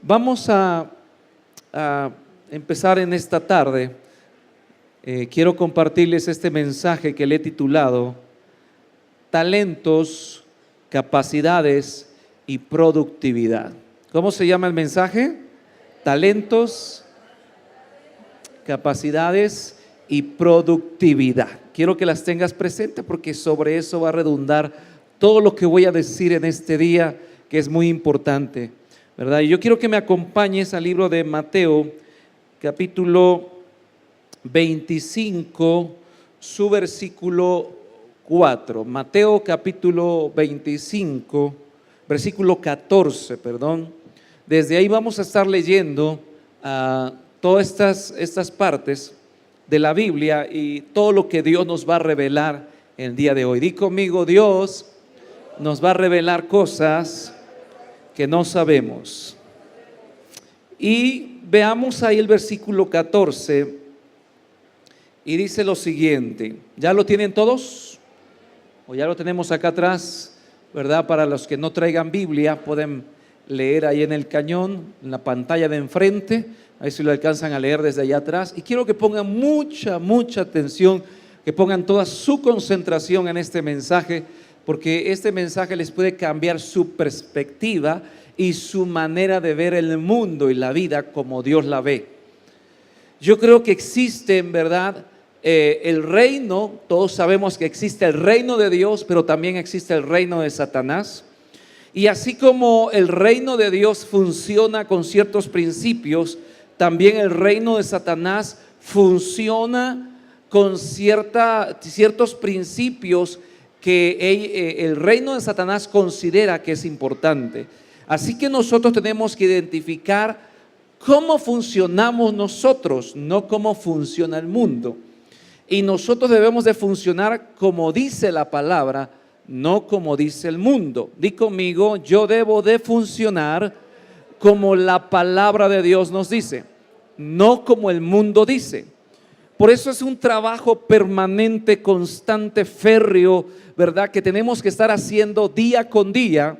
Vamos a empezar en esta tarde. Quiero compartirles este mensaje que le he titulado Talentos, capacidades y productividad. ¿Cómo se llama el mensaje? Talentos, capacidades y productividad. Quiero que las tengas presentes porque sobre eso va a redundar todo lo que voy a decir en este día, que es muy importante, ¿verdad? Y yo quiero que me acompañes al libro de Mateo, capítulo 25, su versículo 4. Mateo capítulo 25, versículo 14, perdón. Desde ahí vamos a estar leyendo todas estas partes de la Biblia y todo lo que Dios nos va a revelar el día de hoy. Di conmigo, Dios nos va a revelar cosas que no sabemos. Y veamos ahí el versículo 14 y dice lo siguiente. ¿Ya lo tienen todos? ¿O ya lo tenemos acá atrás? ¿Verdad? Para los que no traigan Biblia, pueden leer ahí en el cañón, en la pantalla de enfrente. Ahí si lo alcanzan a leer desde allá atrás. Y quiero que pongan mucha atención, que pongan toda su concentración en este mensaje, porque este mensaje les puede cambiar su perspectiva y su manera de ver el mundo y la vida como Dios la ve. Yo creo que existe en verdad el reino. Todos sabemos que existe el reino de Dios, pero también existe el reino de Satanás. Y así como el reino de Dios funciona con ciertos principios, también el reino de Satanás funciona con ciertos principios que el reino de Satanás considera que es importante. Así que nosotros tenemos que identificar cómo funcionamos nosotros, no cómo funciona el mundo. Y nosotros debemos de funcionar como dice la palabra, no como dice el mundo. Di conmigo, yo debo de funcionar como la palabra de Dios nos dice, no como el mundo dice. Por eso es un trabajo permanente, constante, férreo, ¿verdad? Que tenemos que estar haciendo día con día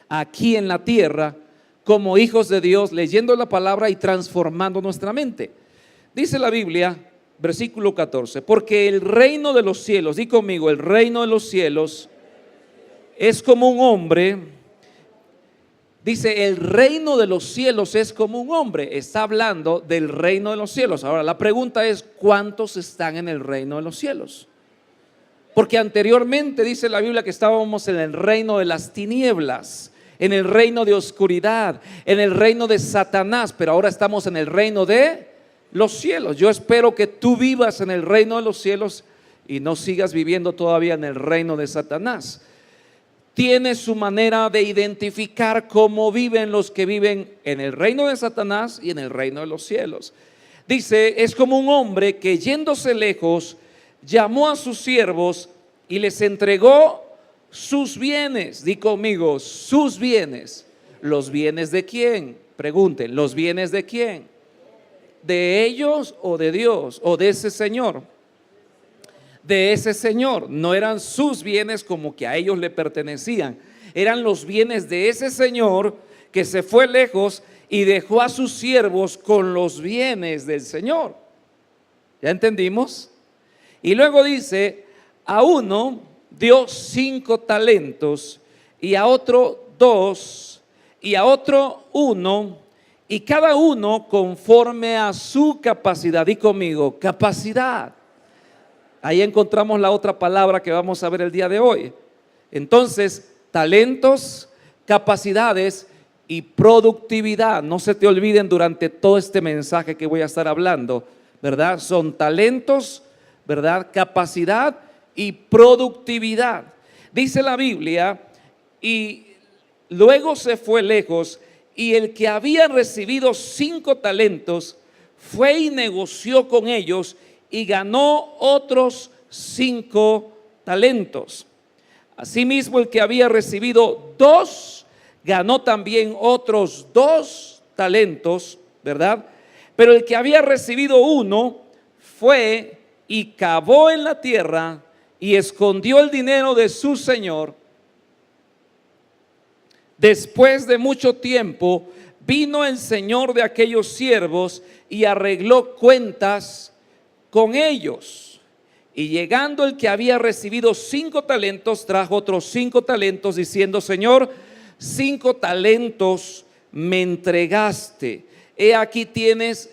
aquí en la tierra como hijos de Dios, leyendo la palabra y transformando nuestra mente. Dice la Biblia, versículo 14, porque el reino de los cielos, di conmigo, el reino de los cielos es como un hombre. Dice, el reino de los cielos es como un hombre. Está hablando del reino de los cielos. Ahora, la pregunta es, ¿cuántos están en el reino de los cielos? Porque anteriormente dice la Biblia que estábamos en el reino de las tinieblas, en el reino de oscuridad, en el reino de Satanás, pero ahora estamos en el reino de los cielos. Yo espero que tú vivas en el reino de los cielos y no sigas viviendo todavía en el reino de Satanás. Tiene su manera de identificar cómo viven los que viven en el reino de Satanás y en el reino de los cielos. Dice, es como un hombre que yéndose lejos, llamó a sus siervos y les entregó sus bienes. Di conmigo, sus bienes. ¿Los bienes de quién? Pregunten, ¿los bienes de quién? ¿De ellos o de Dios o de ese señor? De ese señor. No eran sus bienes como que a ellos le pertenecían, eran los bienes de ese señor que se fue lejos y dejó a sus siervos con los bienes del Señor. ¿Ya entendimos? Y luego dice, a uno dio 5 talentos y a otro 2 y a otro 1, y cada uno conforme a su capacidad. Di conmigo, capacidad. Ahí encontramos la otra palabra que vamos a ver el día de hoy. Entonces, talentos, capacidades y productividad. No se te olviden durante todo este mensaje que voy a estar hablando, ¿verdad? Son talentos, ¿verdad? Capacidad y productividad. Dice la Biblia, y luego se fue lejos, y el que había recibido 5 talentos fue y negoció con ellos y ganó otros 5 talentos. Asimismo, el que había recibido 2 ganó también otros 2 talentos, ¿verdad? Pero el que había recibido 1 fue y cavó en la tierra y escondió el dinero de su señor. Después de mucho tiempo, vino el señor de aquellos siervos y arregló cuentas con ellos. Y llegando el que había recibido 5 talentos, trajo otros 5 talentos, diciendo: Señor, 5 talentos me entregaste. He aquí tienes,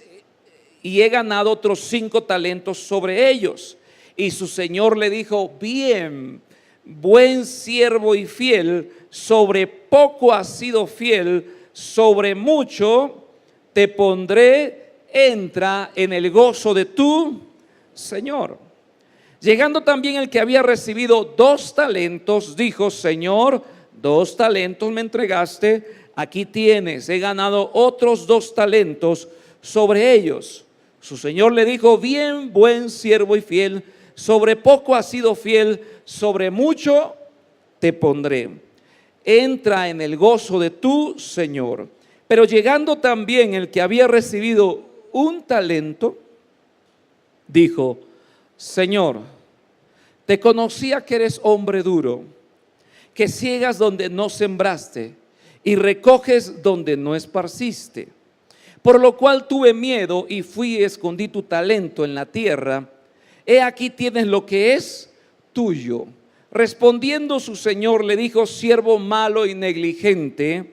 y he ganado otros 5 talentos sobre ellos. Y su señor le dijo: bien, buen siervo y fiel, sobre poco has sido fiel, sobre mucho te pondré, entra en el gozo de tu señor. Llegando también el que había recibido 2 talentos, dijo: Señor, 2 talentos me entregaste, aquí tienes, he ganado otros 2 talentos sobre ellos. Su señor le dijo: bien, buen siervo y fiel, sobre poco has sido fiel, sobre mucho te pondré, entra en el gozo de tu señor. Pero llegando también el que había recibido 1 talento, dijo: Señor, te conocía que eres hombre duro, que ciegas donde no sembraste y recoges donde no esparciste. Por lo cual tuve miedo y fui y escondí tu talento en la tierra. He aquí tienes lo que es tuyo. Respondiendo su señor le dijo: siervo malo y negligente,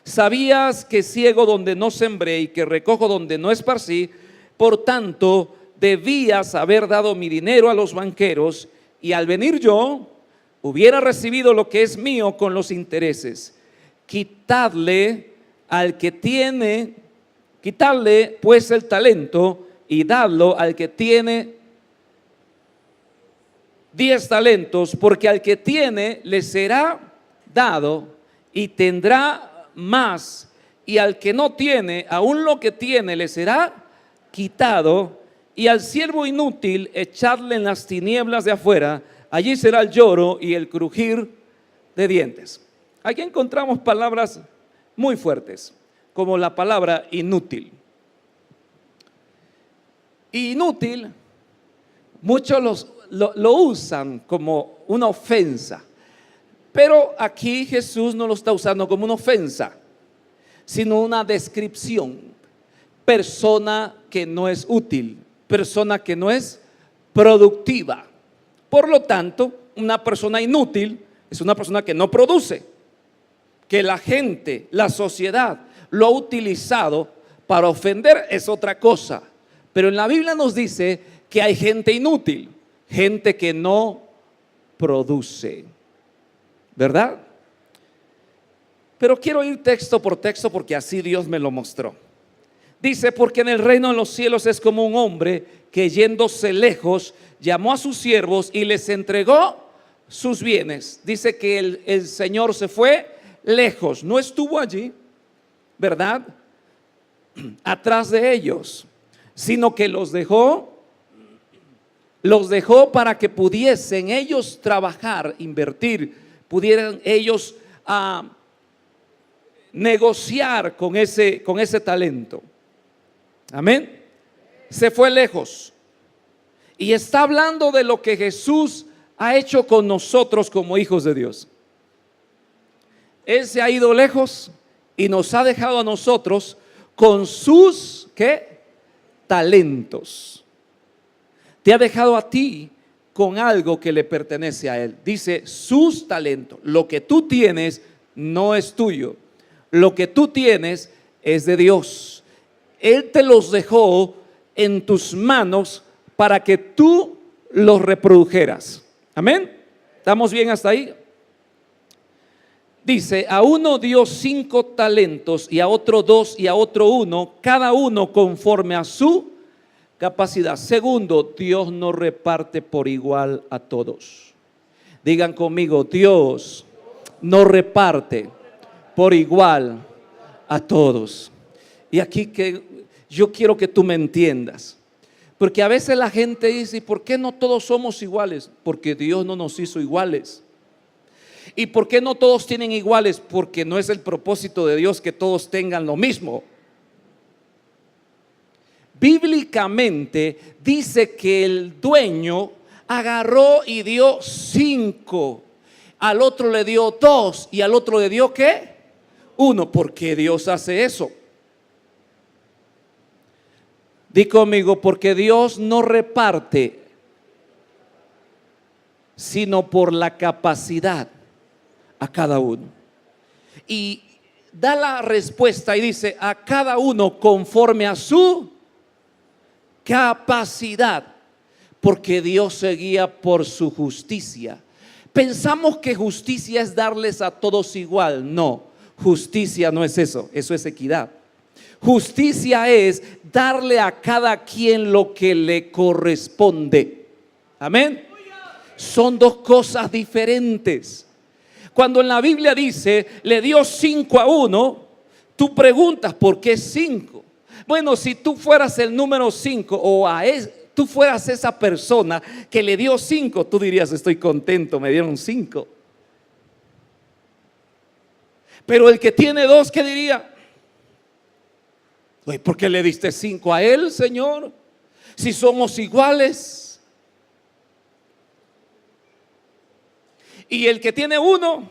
sabías que ciego donde no sembré y que recojo donde no esparcí, por tanto debías haber dado mi dinero a los banqueros, y al venir yo hubiera recibido lo que es mío con los intereses. Quitadle pues el talento y dadlo al que tiene 10 talentos, porque al que tiene le será dado y tendrá más, y al que no tiene, aún lo que tiene le será quitado. Y al siervo inútil echadle en las tinieblas de afuera, allí será el lloro y el crujir de dientes. Aquí encontramos palabras muy fuertes, como la palabra inútil. Inútil, muchos lo usan como una ofensa, pero aquí Jesús no lo está usando como una ofensa, sino una descripción. Persona que no es útil, persona que no es productiva. Por lo tanto, una persona inútil es una persona que no produce, que la gente, la sociedad lo ha utilizado para ofender, es otra cosa. Pero en la Biblia nos dice que hay gente inútil, gente que no produce, ¿verdad? Pero quiero ir texto por texto porque así Dios me lo mostró. Dice: porque en el reino de los cielos es como un hombre que, yéndose lejos, llamó a sus siervos y les entregó sus bienes. Dice que el Señor se fue lejos, no estuvo allí, ¿verdad?, atrás de ellos, sino que los dejó para que pudiesen ellos trabajar, invertir, pudieran ellos negociar con ese talento. Amén. Se fue lejos y está hablando de lo que Jesús ha hecho con nosotros como hijos de Dios. Él se ha ido lejos y nos ha dejado a nosotros con sus ¿qué? Talentos. Te ha dejado a ti con algo que le pertenece a Él. Dice sus talentos. Lo que tú tienes no es tuyo. Lo que tú tienes es de Dios. Él te los dejó en tus manos para que tú los reprodujeras. Amén. ¿Estamos bien hasta ahí? Dice: a uno dio 5 talentos, y a otro 2, y a otro 1, cada uno conforme a su capacidad. Segundo, Dios no reparte por igual a todos. Digan conmigo: Dios no reparte por igual a todos. Y aquí que yo quiero que tú me entiendas, porque a veces la gente dice: ¿y por qué no todos somos iguales? Porque Dios no nos hizo iguales. ¿Y por qué no todos tienen iguales? Porque no es el propósito de Dios que todos tengan lo mismo. Bíblicamente dice que el dueño agarró y dio 5, al otro le dio 2 y al otro le dio ¿qué? uno. ¿Por qué Dios hace eso? Di conmigo, porque Dios no reparte, sino por la capacidad a cada uno. Y da la respuesta y dice: a cada uno conforme a su capacidad, porque Dios se guía por su justicia. Pensamos que justicia es darles a todos igual. No, justicia no es eso, eso es equidad. Justicia es darle a cada quien lo que le corresponde. Amén. Son dos cosas diferentes. Cuando en la Biblia dice le dio 5 a uno, tú preguntas ¿por qué 5? Bueno, si tú fueras el número 5 o tú fueras esa persona que le dio 5, tú dirías: estoy contento, me dieron 5. Pero el que tiene 2, ¿qué diría? Oye, ¿por qué le diste 5 a él, Señor? Si somos iguales. Y el que tiene 1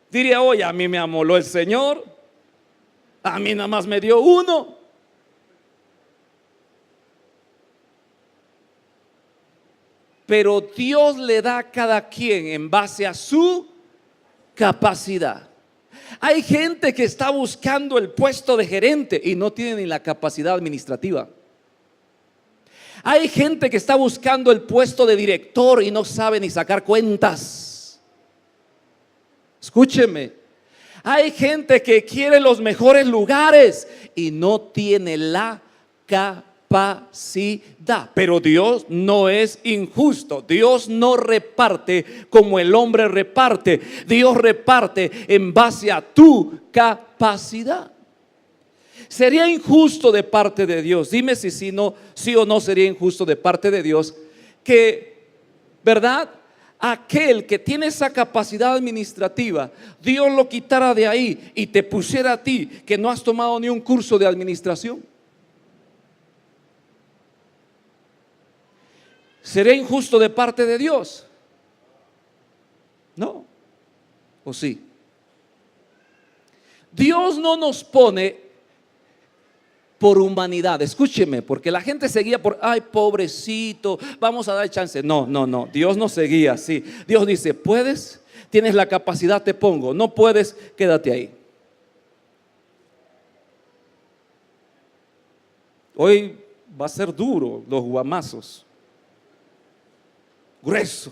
diría: oye, a mí me amoló el Señor, a mí nada más me dio 1. Pero Dios le da a cada quien en base a su capacidad. Hay gente que está buscando el puesto de gerente y no tiene ni la capacidad administrativa. Hay gente que está buscando el puesto de director y no sabe ni sacar cuentas. Escúcheme. Hay gente que quiere los mejores lugares y no tiene la capacidad. Pero Dios no es injusto. Dios no reparte como el hombre reparte. Dios reparte en base a tu capacidad. Sería injusto de parte de Dios. Dime si sí o no sería injusto de parte de Dios que, ¿verdad?, aquel que tiene esa capacidad administrativa, Dios lo quitara de ahí y te pusiera a ti que no has tomado ni un curso de administración. ¿Sería injusto de parte de Dios? No. ¿O sí? Dios no nos pone por humanidad. Escúcheme, porque la gente se guía por: ay, pobrecito, vamos a dar chance. No. Dios no se guía así. Dios dice: puedes, tienes la capacidad, te pongo. No puedes, quédate ahí. Hoy va a ser duro los guamazos. Grueso.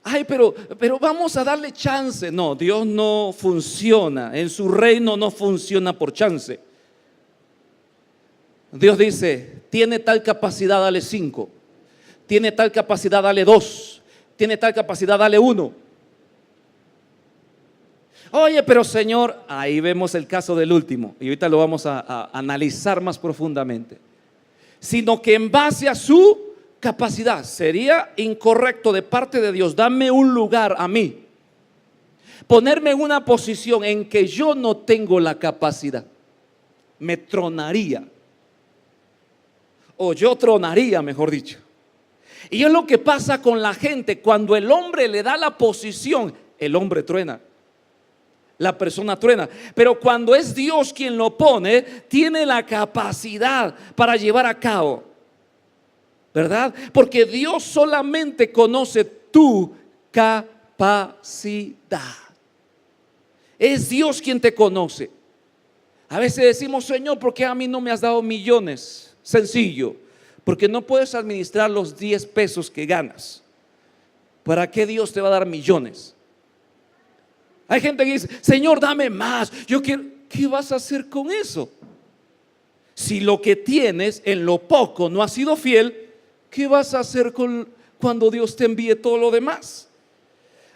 Ay, pero vamos a darle chance. No, Dios no funciona. En su reino no funciona por chance. Dios dice: tiene tal capacidad, dale 5. Tiene tal capacidad, dale 2. Tiene tal capacidad, dale 1. Oye, pero Señor, ahí vemos el caso del último, y ahorita lo vamos a analizar más profundamente. Sino que en base a su capacidad. Sería incorrecto de parte de Dios: dame un lugar a mí, ponerme en una posición en que yo no tengo la capacidad. Me tronaría, o yo tronaría, mejor dicho. Y es lo que pasa con la gente. Cuando el hombre le da la posición, el hombre truena, la persona truena. Pero cuando es Dios quien lo pone, tiene la capacidad para llevar a cabo, ¿verdad? Porque Dios solamente conoce tu capacidad. Es Dios quien te conoce. A veces decimos: Señor, ¿por qué a mí no me has dado millones? Sencillo: porque no puedes administrar los 10 pesos que ganas. ¿Para qué Dios te va a dar millones? Hay gente que dice: Señor, dame más, yo quiero. ¿Qué vas a hacer con eso? Si lo que tienes en lo poco no has sido fiel, ¿qué vas a hacer cuando Dios te envíe todo lo demás?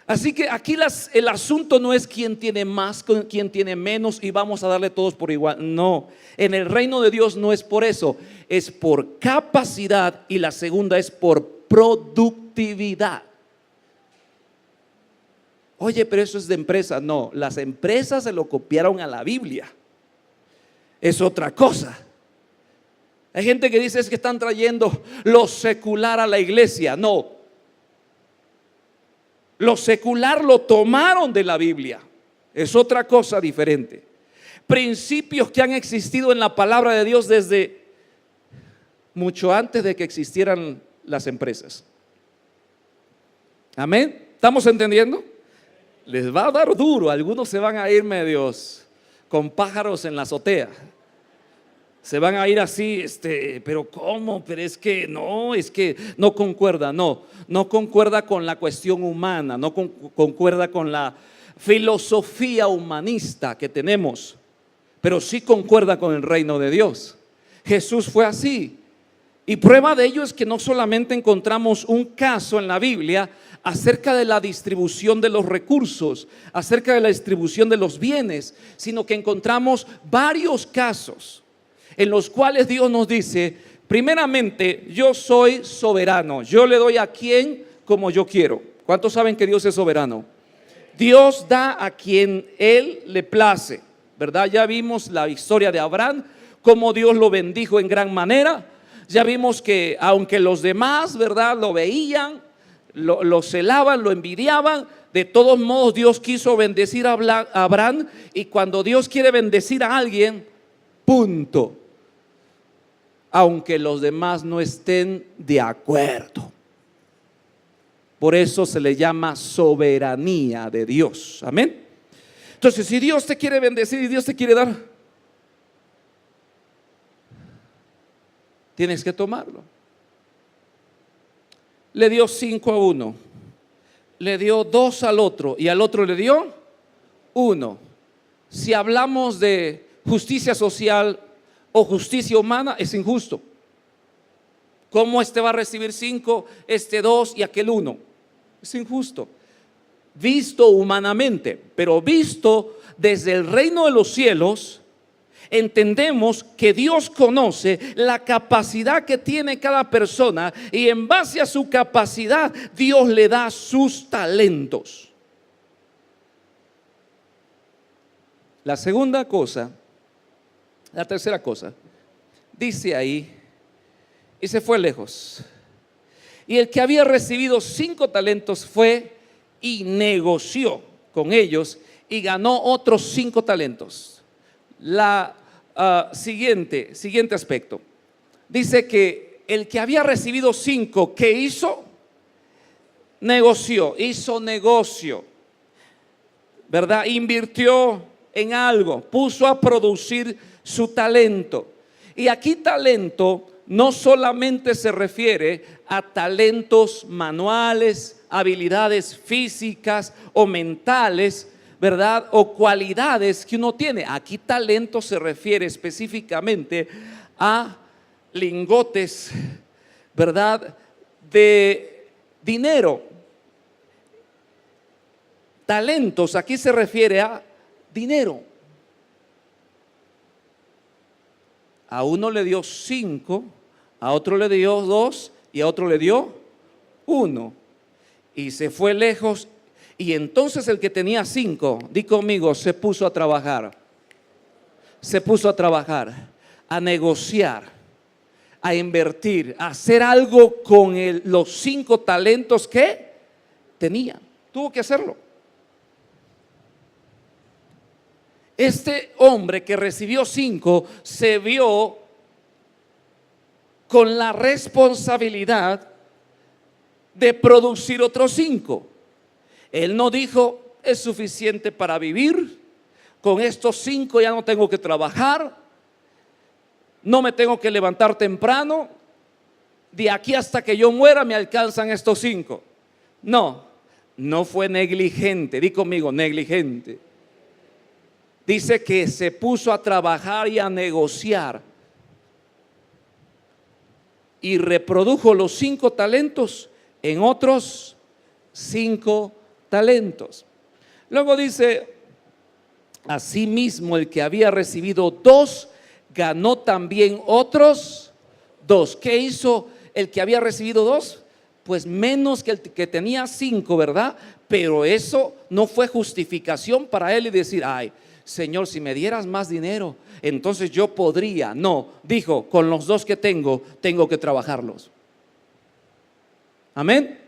Así que aquí el asunto no es quién tiene más, quién tiene menos y vamos a darle todos por igual. No, en el reino de Dios no es por eso, es por capacidad, y la segunda es por productividad. Oye, pero eso es de empresa. No, las empresas se lo copiaron a la Biblia. Es otra cosa. Hay gente que dice: es que están trayendo lo secular a la iglesia. No. Lo secular lo tomaron de la Biblia. Es otra cosa diferente. Principios que han existido en la palabra de Dios desde mucho antes de que existieran las empresas. Amén. ¿Estamos entendiendo? Les va a dar duro. Algunos se van a ir medios con pájaros en la azotea. Se van a ir así, pero ¿cómo? Pero es que no concuerda. No concuerda con la cuestión humana, no concuerda con la filosofía humanista que tenemos, pero sí concuerda con el reino de Dios. Jesús fue así. Y prueba de ello es que no solamente encontramos un caso en la Biblia acerca de la distribución de los recursos, acerca de la distribución de los bienes, sino que encontramos varios casos en los cuales Dios nos dice, primeramente, yo soy soberano, yo le doy a quien como yo quiero. ¿Cuántos saben que Dios es soberano? Dios da a quien Él le place, ¿verdad? Ya vimos la historia de Abraham, cómo Dios lo bendijo en gran manera. Ya vimos que aunque los demás, ¿verdad?, lo veían, lo celaban, lo envidiaban, de todos modos Dios quiso bendecir a Abraham. Y cuando Dios quiere bendecir a alguien, punto, aunque los demás no estén de acuerdo. Por eso se le llama soberanía de Dios. Amén. Entonces, si Dios te quiere bendecir y Dios te quiere dar, tienes que tomarlo. Le dio 5 a uno, le dio 2 al otro y al otro le dio 1. Si hablamos de justicia social o justicia humana, es injusto. ¿Cómo va a recibir 5, 2 y aquel 1? Es injusto. Visto humanamente, pero visto desde el reino de los cielos, entendemos que Dios conoce la capacidad que tiene cada persona y en base a su capacidad Dios le da sus talentos. La tercera cosa, dice ahí, y se fue lejos. Y el que había recibido 5 talentos fue y negoció con ellos y ganó otros 5 talentos. Siguiente aspecto. Dice que el que había recibido 5, ¿qué hizo? Hizo negocio, ¿verdad? Invirtió en algo, puso a producir su talento. Y aquí talento no solamente se refiere a talentos manuales, habilidades físicas o mentales, ¿verdad? O cualidades que uno tiene. Aquí talento se refiere específicamente a lingotes, ¿verdad?, de dinero. Talentos aquí se refiere a dinero. A uno le dio 5, a otro le dio 2 y a otro le dio 1. Y se fue lejos. Y entonces el que tenía 5, di conmigo, se puso a trabajar. Se puso a trabajar, a negociar, a invertir, a hacer algo con los 5 talentos que tenía. Tuvo que hacerlo. Este hombre que recibió 5 se vio con la responsabilidad de producir otros 5. Él no dijo, es suficiente para vivir, con estos 5 ya no tengo que trabajar, no me tengo que levantar temprano, de aquí hasta que yo muera me alcanzan estos 5. No fue negligente, di conmigo, negligente. Dice que se puso a trabajar y a negociar y reprodujo los 5 talentos en otros 5 talentos. Luego dice, asimismo el que había recibido 2 ganó también otros 2. ¿Qué hizo el que había recibido 2? Pues menos que el que tenía 5, ¿verdad? Pero eso no fue justificación para él y decir, ay, Señor, si me dieras más dinero, entonces yo podría. No, dijo, con los 2 que tengo que trabajarlos. Amén.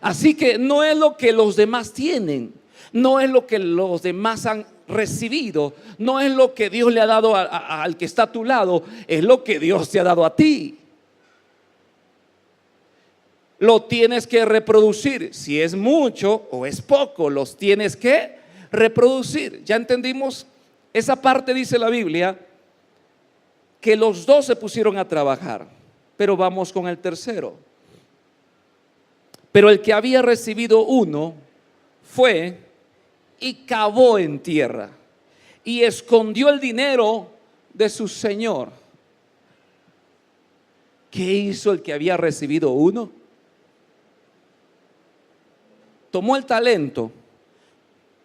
Así que no es lo que los demás tienen, no es lo que los demás han recibido, no es lo que Dios le ha dado al que está a tu lado, es lo que Dios te ha dado a ti. Lo tienes que reproducir. Si es mucho o es poco, los tienes que reproducir. Ya entendimos esa parte. Dice la Biblia que los dos se pusieron a trabajar, pero vamos con el tercero. Pero el que había recibido uno fue y cavó en tierra y escondió el dinero de su señor. ¿Qué hizo el que había recibido uno? Tomó el talento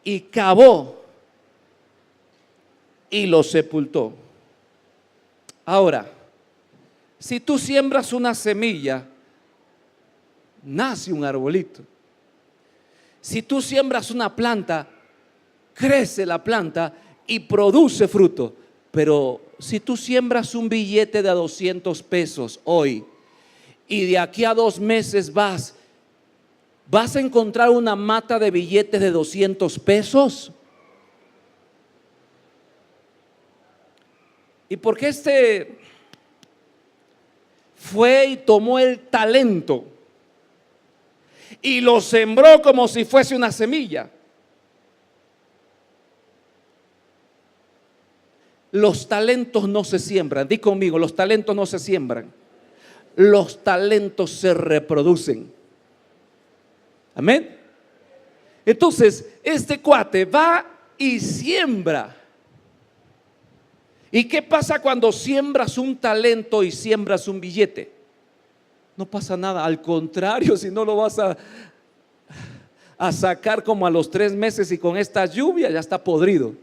y cavó y lo sepultó. Ahora, si tú siembras una semilla, nace un arbolito. Si tú siembras una planta, crece la planta y produce fruto. Pero si tú siembras un billete de 200 pesos hoy y de aquí a 2 meses vas a encontrar una mata de billetes de 200 pesos. ¿Y por qué este fue y tomó el talento y lo sembró como si fuese una semilla? Los talentos no se siembran. Di conmigo, los talentos no se siembran. Los talentos se reproducen. Amén. Entonces, este cuate va y siembra. ¿Y qué pasa cuando siembras un talento y siembras un billete? No pasa nada, al contrario, si no lo vas a sacar como a los 3 meses y con esta lluvia ya está podrido.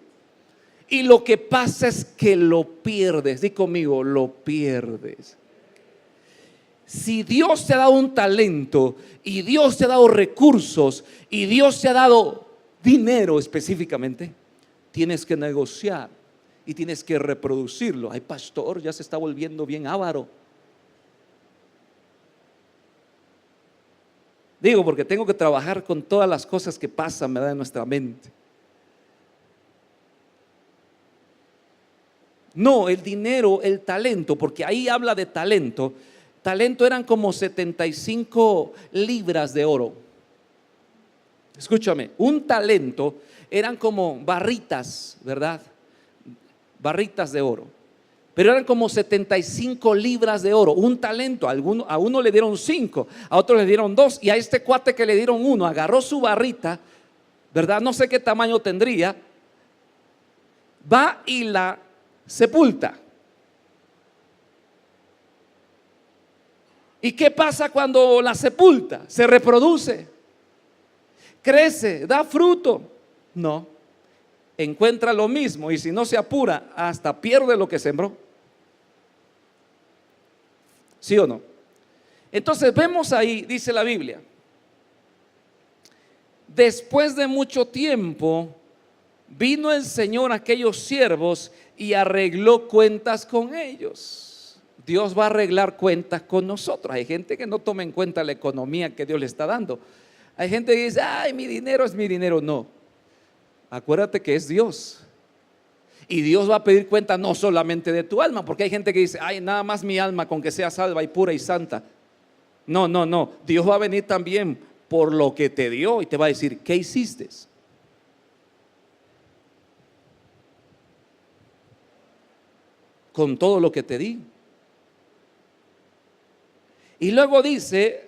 Y lo que pasa es que lo pierdes. Di conmigo, lo pierdes. Si Dios te ha dado un talento y Dios te ha dado recursos y Dios te ha dado dinero específicamente, tienes que negociar y tienes que reproducirlo. Ay, pastor, ya se está volviendo bien avaro. Digo, porque tengo que trabajar con todas las cosas que pasan, ¿verdad?, en nuestra mente. No, el dinero, el talento, porque ahí habla de talento. Talento eran como 75 libras de oro. Escúchame, un talento eran como barritas, ¿verdad? Barritas de oro. Pero eran como 75 libras de oro. Un talento, a uno le dieron 5, a otro le dieron 2, y a este cuate que le dieron 1, agarró su barrita, ¿verdad? No sé qué tamaño tendría. Va y la sepulta. ¿Y qué pasa cuando la sepulta? Se reproduce, crece, da fruto. No, encuentra lo mismo y si no se apura, hasta pierde lo que sembró. ¿Sí o no? Entonces vemos ahí, dice la Biblia, después de mucho tiempo vino el Señor a aquellos siervos y arregló cuentas con ellos. Dios va a arreglar cuentas con nosotros. Hay gente que no toma en cuenta la economía que Dios le está dando. Hay gente que dice, ay, mi dinero es mi dinero. No, acuérdate que es Dios. Y Dios va a pedir cuenta no solamente de tu alma, porque hay gente que dice, ay, nada más mi alma con que sea salva y pura y santa. No, no, no. Dios va a venir también por lo que te dio y te va a decir, ¿qué hiciste? Con todo lo que te di. Y luego dice,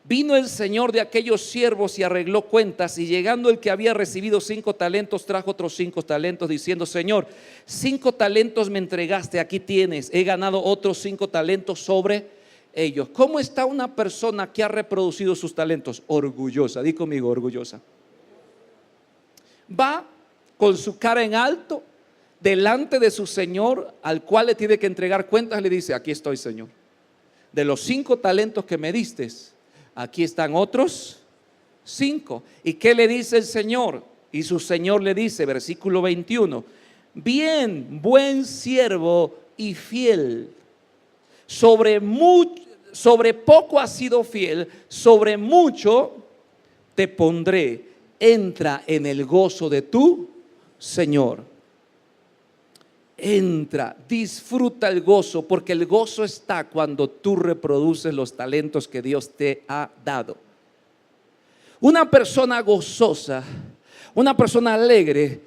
vino el Señor de aquellos siervos y arregló cuentas, y llegando el que había recibido 5 talentos, trajo otros 5 talentos, diciendo, Señor, 5 talentos me entregaste, aquí tienes, he ganado otros 5 talentos sobre ellos. ¿Cómo está una persona que ha reproducido sus talentos? Orgullosa, di conmigo, orgullosa. Va con su cara en alto, delante de su Señor, al cual le tiene que entregar cuentas, le dice, aquí estoy, Señor. De los 5 talentos que me diste, aquí están otros 5. ¿Y qué le dice el Señor? Y su Señor le dice, versículo 21, bien, buen siervo y fiel, sobre sobre poco has sido fiel, sobre mucho te pondré. Entra en el gozo de tu Señor. Entra, disfruta el gozo, porque el gozo está cuando tú reproduces los talentos que Dios te ha dado. Una persona gozosa, una persona alegre,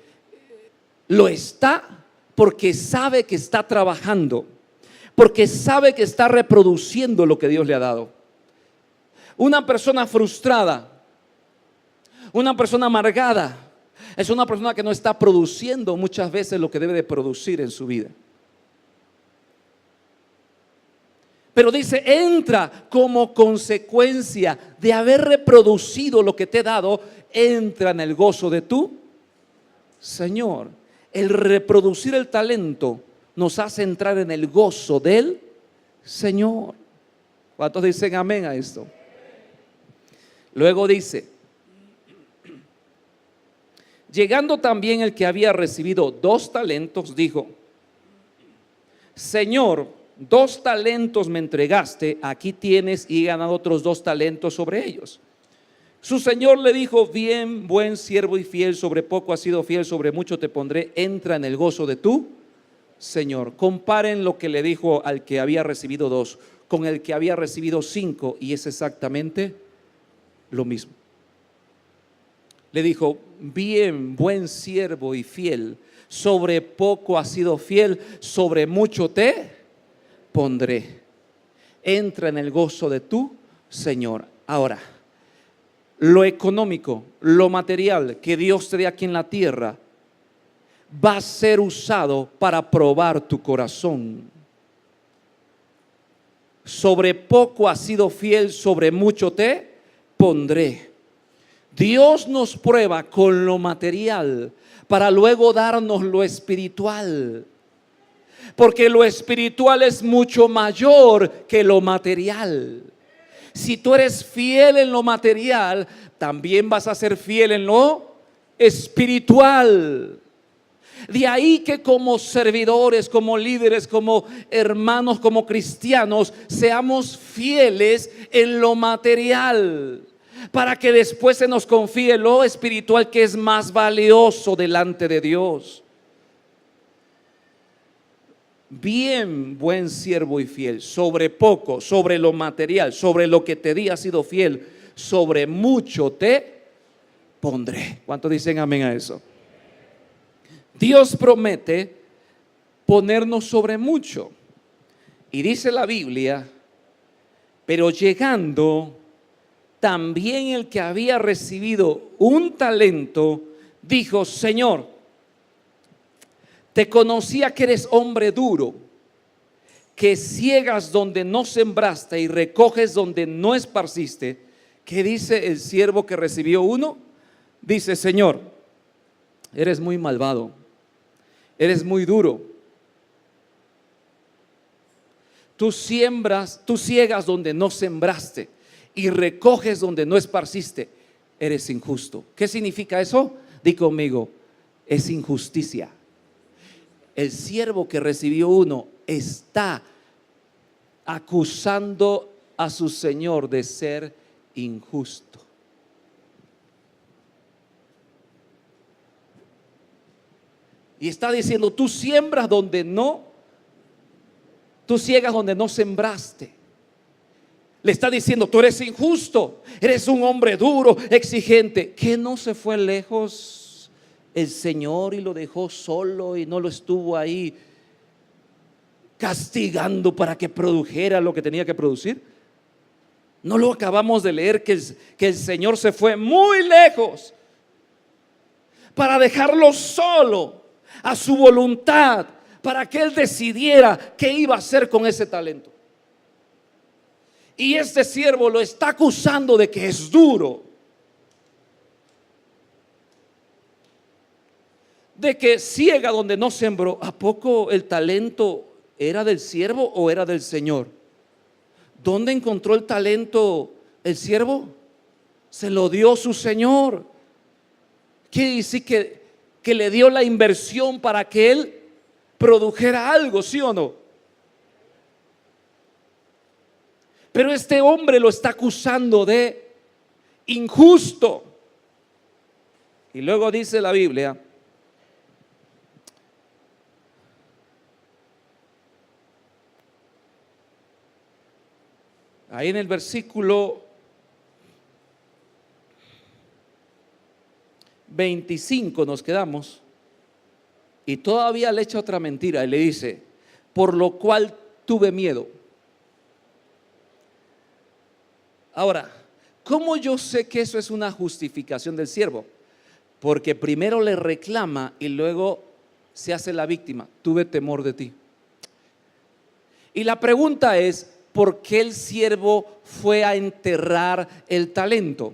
lo está porque sabe que está trabajando, porque sabe que está reproduciendo lo que Dios le ha dado. Una persona frustrada, una persona amargada, es una persona que no está produciendo muchas veces lo que debe de producir en su vida. Pero dice, entra como consecuencia de haber reproducido lo que te he dado, entra en el gozo de tu Señor. El reproducir el talento nos hace entrar en el gozo del Señor. ¿Cuántos dicen amén a esto? Luego dice, llegando también el que había recibido 2 talentos, dijo, Señor, 2 talentos me entregaste, aquí tienes, y he ganado otros 2 talentos sobre ellos. Su señor le dijo, bien, buen siervo y fiel, sobre poco has sido fiel, sobre mucho te pondré, entra en el gozo de tu Señor. Comparen lo que le dijo al que había recibido 2 con el que había recibido 5, y es exactamente lo mismo. Le dijo, bien, buen siervo y fiel, sobre poco has sido fiel, sobre mucho te pondré. Entra en el gozo de tu Señor. Ahora, lo económico, lo material que Dios te dé aquí en la tierra va a ser usado para probar tu corazón. Sobre poco has sido fiel, sobre mucho te pondré. Dios nos prueba con lo material para luego darnos lo espiritual, porque lo espiritual es mucho mayor que lo material. Si tú eres fiel en lo material, también vas a ser fiel en lo espiritual. De ahí que como servidores, como líderes, como hermanos, como cristianos, seamos fieles en lo material, para que después se nos confíe lo espiritual, que es más valioso delante de Dios. Bien, buen siervo y fiel, sobre poco, sobre lo material, sobre lo que te di has sido fiel, sobre mucho te pondré. ¿Cuántos dicen amén a eso? Dios promete ponernos sobre mucho. Y dice la Biblia, pero llegando también el que había recibido un talento, dijo, Señor, te conocía que eres hombre duro, que ciegas donde no sembraste y recoges donde no esparciste. ¿Qué dice el siervo que recibió 1? Dice, Señor, eres muy malvado, eres muy duro. Tú siembras, tú ciegas donde no sembraste y recoges donde no esparciste. Eres injusto. ¿Qué significa eso? Di conmigo, es injusticia. El siervo que recibió 1 está acusando a su señor de ser injusto. Y está diciendo, tú siembras donde no, tú ciegas donde no sembraste. Le está diciendo, tú eres injusto, eres un hombre duro, exigente. ¿Que no se fue lejos el Señor y lo dejó solo y no lo estuvo ahí castigando para que produjera lo que tenía que producir? ¿No lo acabamos de leer que el Señor se fue muy lejos para dejarlo solo a su voluntad, para que él decidiera qué iba a hacer con ese talento? Y este siervo lo está acusando de que es duro, de que ciega donde no sembró. ¿A poco el talento era del siervo o era del Señor? ¿Dónde encontró el talento el siervo? Se lo dio su Señor. Quiere decir que le dio la inversión para que él produjera algo, ¿sí o no? Pero este hombre lo está acusando de injusto. Y luego dice la Biblia, ahí en el versículo 25 nos quedamos, y todavía le echa otra mentira y le dice, por lo cual tuve miedo. Ahora, ¿cómo yo sé que eso es una justificación del siervo? Porque primero le reclama y luego se hace la víctima. Tuve temor de ti. Y la pregunta es, ¿por qué el siervo fue a enterrar el talento?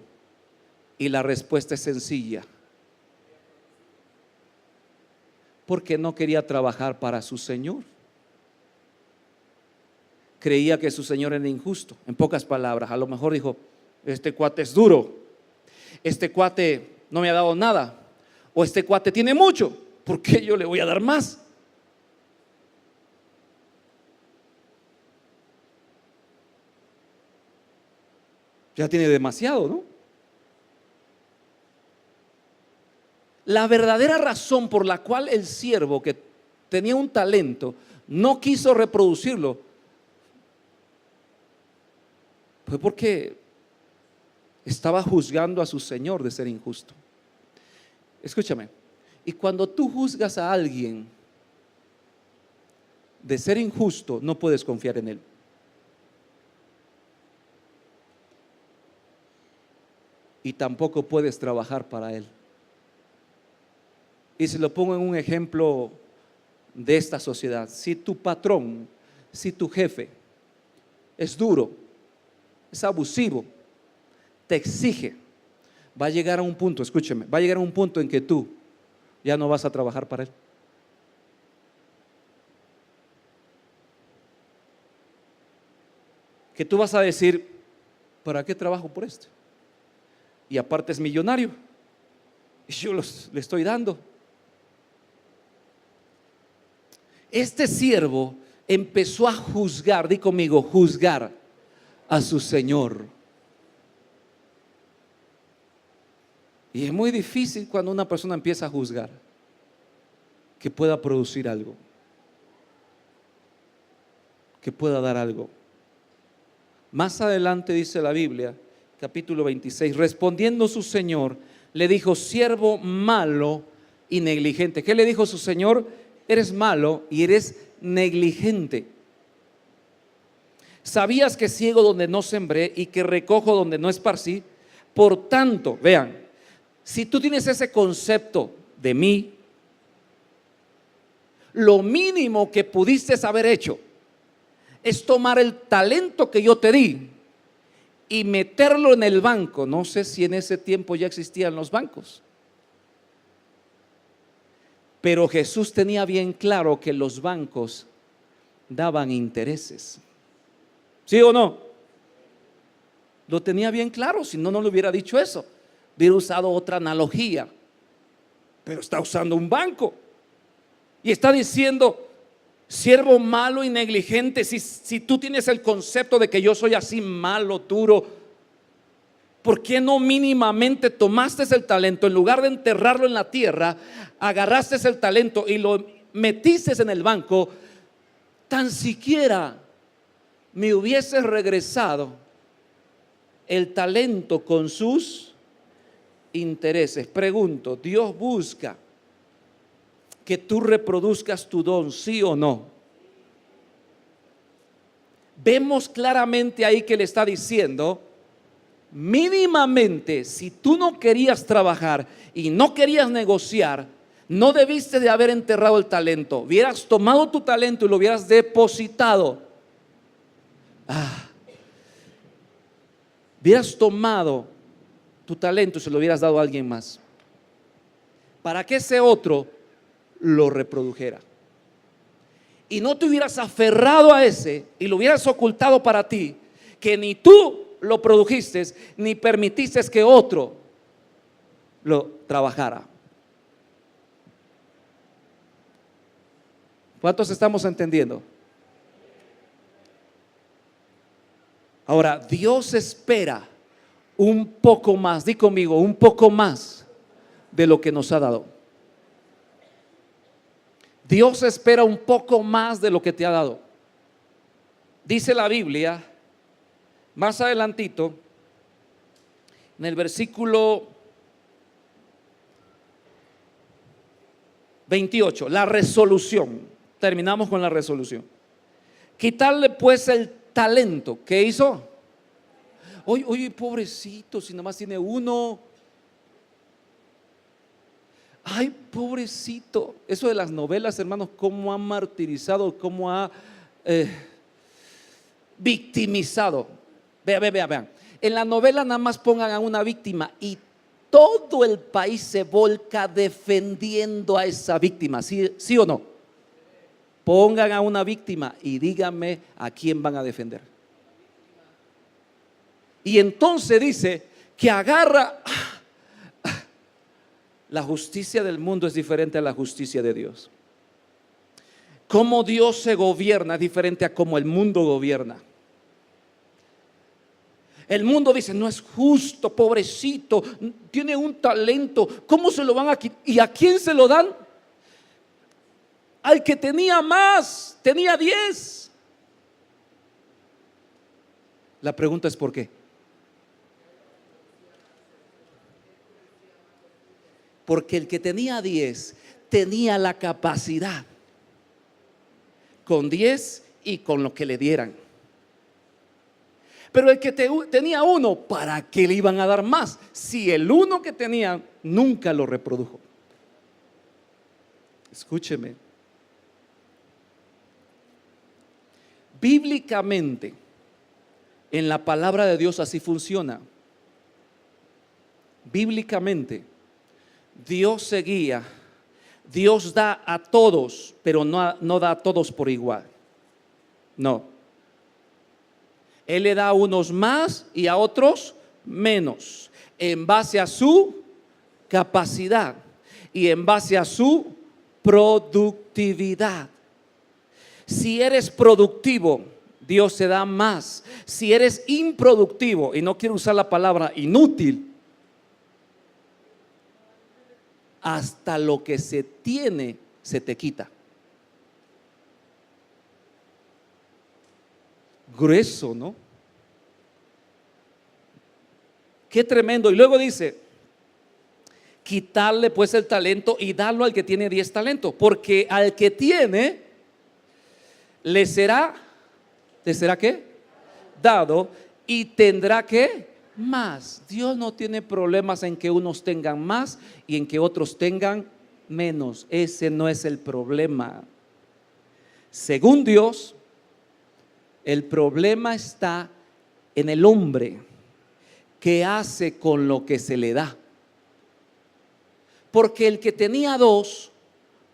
Y la respuesta es sencilla. Porque no quería trabajar para su señor. Creía que su señor era injusto. En pocas palabras, a lo mejor dijo, este cuate es duro, este cuate no me ha dado nada, o este cuate tiene mucho, ¿por qué yo le voy a dar más? Ya tiene demasiado, ¿no? La verdadera razón por la cual el siervo que tenía un talento no quiso reproducirlo fue porque estaba juzgando a su señor de ser injusto. Escúchame, y cuando tú juzgas a alguien de ser injusto, no puedes confiar en él. Y tampoco puedes trabajar para él. Y se lo pongo en un ejemplo de esta sociedad. Si tu patrón, si tu jefe es duro, es abusivo, te exige, va a llegar a un punto, escúcheme, va a llegar a un punto en que tú ya no vas a trabajar para él. Que tú vas a decir, ¿para qué trabajo por esto? Y aparte es millonario, y yo le estoy dando. Este siervo empezó a juzgar, di conmigo, juzgar a su señor. Y es muy difícil cuando una persona empieza a juzgar que pueda producir algo, que pueda dar algo. Más adelante dice la Biblia, capítulo 26, respondiendo su señor, le dijo, siervo malo y negligente. ¿Qué le dijo su señor? Eres malo y eres negligente. ¿Sabías que ciego donde no sembré y que recojo donde no esparcí? Por tanto, vean, si tú tienes ese concepto de mí, lo mínimo que pudiste haber hecho es tomar el talento que yo te di y meterlo en el banco. No sé si en ese tiempo ya existían los bancos, pero Jesús tenía bien claro que los bancos daban intereses. ¿Sí o no? Lo tenía bien claro, si no, no le hubiera dicho eso. Hubiera usado otra analogía, pero está usando un banco y está diciendo, siervo malo y negligente. Si tú tienes el concepto de que yo soy así malo, duro, ¿por qué no mínimamente tomaste el talento? En lugar de enterrarlo en la tierra, agarraste el talento y lo metiste en el banco. Tan siquiera me hubiese regresado el talento con sus intereses. Pregunto, ¿Dios busca que tú reproduzcas tu don, sí o no? Vemos claramente ahí que le está diciendo, mínimamente, si tú no querías trabajar y no querías negociar, no debiste de haber enterrado el talento. Hubieras tomado tu talento y lo hubieras depositado. Hubieras tomado tu talento y se lo hubieras dado a alguien más, para que ese otro lo reprodujera. Y no te hubieras aferrado a ese y lo hubieras ocultado para ti, que ni tú lo produjiste ni permitiste que otro lo trabajara. ¿Cuántos estamos entendiendo? Ahora, Dios espera un poco más, di conmigo, un poco más de lo que nos ha dado. Dios espera un poco más de lo que te ha dado. Dice la Biblia, más adelantito, en el versículo 28, la resolución. Terminamos con la resolución. Quitarle pues el talento. ¿Qué hizo? Oye, pobrecito, si nomás tiene uno. Ay, pobrecito. Eso de las novelas, hermanos, cómo ha martirizado, cómo ha victimizado. Vean. En la novela nada más pongan a una víctima y todo el país se volca defendiendo a esa víctima. ¿Sí o no? Pongan a una víctima y díganme a quién van a defender. Y entonces dice que agarra. La justicia del mundo es diferente a la justicia de Dios. Cómo Dios se gobierna es diferente a cómo el mundo gobierna. El mundo dice, no es justo, pobrecito, tiene un talento, ¿cómo se lo van a quitar? ¿Y a quién se lo dan? Al que tenía más, tenía 10. La pregunta es ¿por qué? Porque el que tenía 10 tenía la capacidad con 10 y con lo que le dieran. Pero el que tenía uno, ¿para qué le iban a dar más? Si el uno que tenía nunca lo reprodujo. Escúcheme. Bíblicamente, en la palabra de Dios así funciona. Bíblicamente, Dios se guía, Dios da a todos, pero no da a todos por igual. No. Él le da a unos más y a otros menos, en base a su capacidad y en base a su productividad. Si eres productivo, Dios te da más. Si eres improductivo, y no quiero usar la palabra inútil, hasta lo que se tiene se te quita. Grueso, ¿no? Qué tremendo. Y luego dice, quitarle pues el talento y darlo al que tiene 10 talentos, porque al que tiene le será ¿qué? Dado, y tendrá ¿qué? Más. Dios no tiene problemas en que unos tengan más y en que otros tengan menos. Ese no es el problema. Según Dios, el problema está en el hombre. ¿Qué hace con lo que se le da? Porque el que tenía 2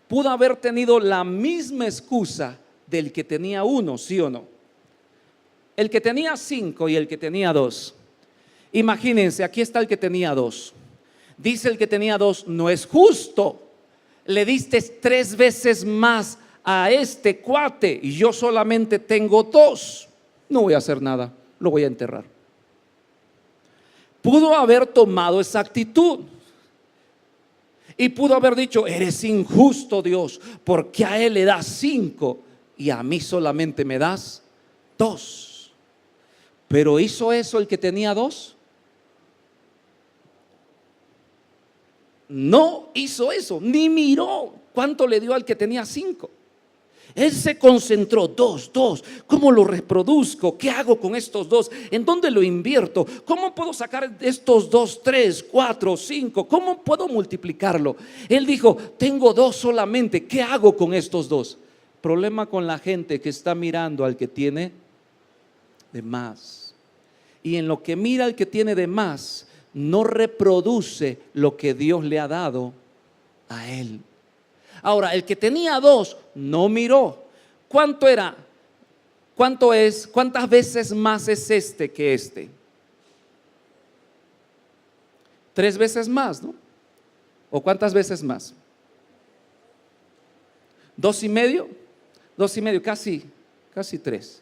pudo haber tenido la misma excusa del que tenía 1, ¿sí o no? El que tenía 5 y el que tenía 2. Imagínense, aquí está el que tenía 2. Dice el que tenía 2, no es justo. Le diste 3 veces más a este cuate y yo solamente tengo 2. No voy a hacer nada, lo voy a enterrar. Pudo haber tomado esa actitud y pudo haber dicho, eres injusto, Dios, porque a él le das 5 y a mí solamente me das 2. Pero ¿hizo eso el que tenía 2? No hizo eso, ni miró cuánto le dio al que tenía 5. Él se concentró, 2, ¿cómo lo reproduzco? ¿Qué hago con estos 2? ¿En dónde lo invierto? ¿Cómo puedo sacar estos 2, 3, 4, 5? ¿Cómo puedo multiplicarlo? Él dijo, tengo 2 solamente, ¿qué hago con estos 2? Problema con la gente que está mirando al que tiene de más. Y en lo que mira al que tiene de más, no reproduce lo que Dios le ha dado a él. Ahora, el que tenía 2 no miró. ¿Cuánto era? ¿Cuánto es? ¿Cuántas veces más es este que este? 3 veces más, ¿no? ¿O cuántas veces más? 2,5, casi 3.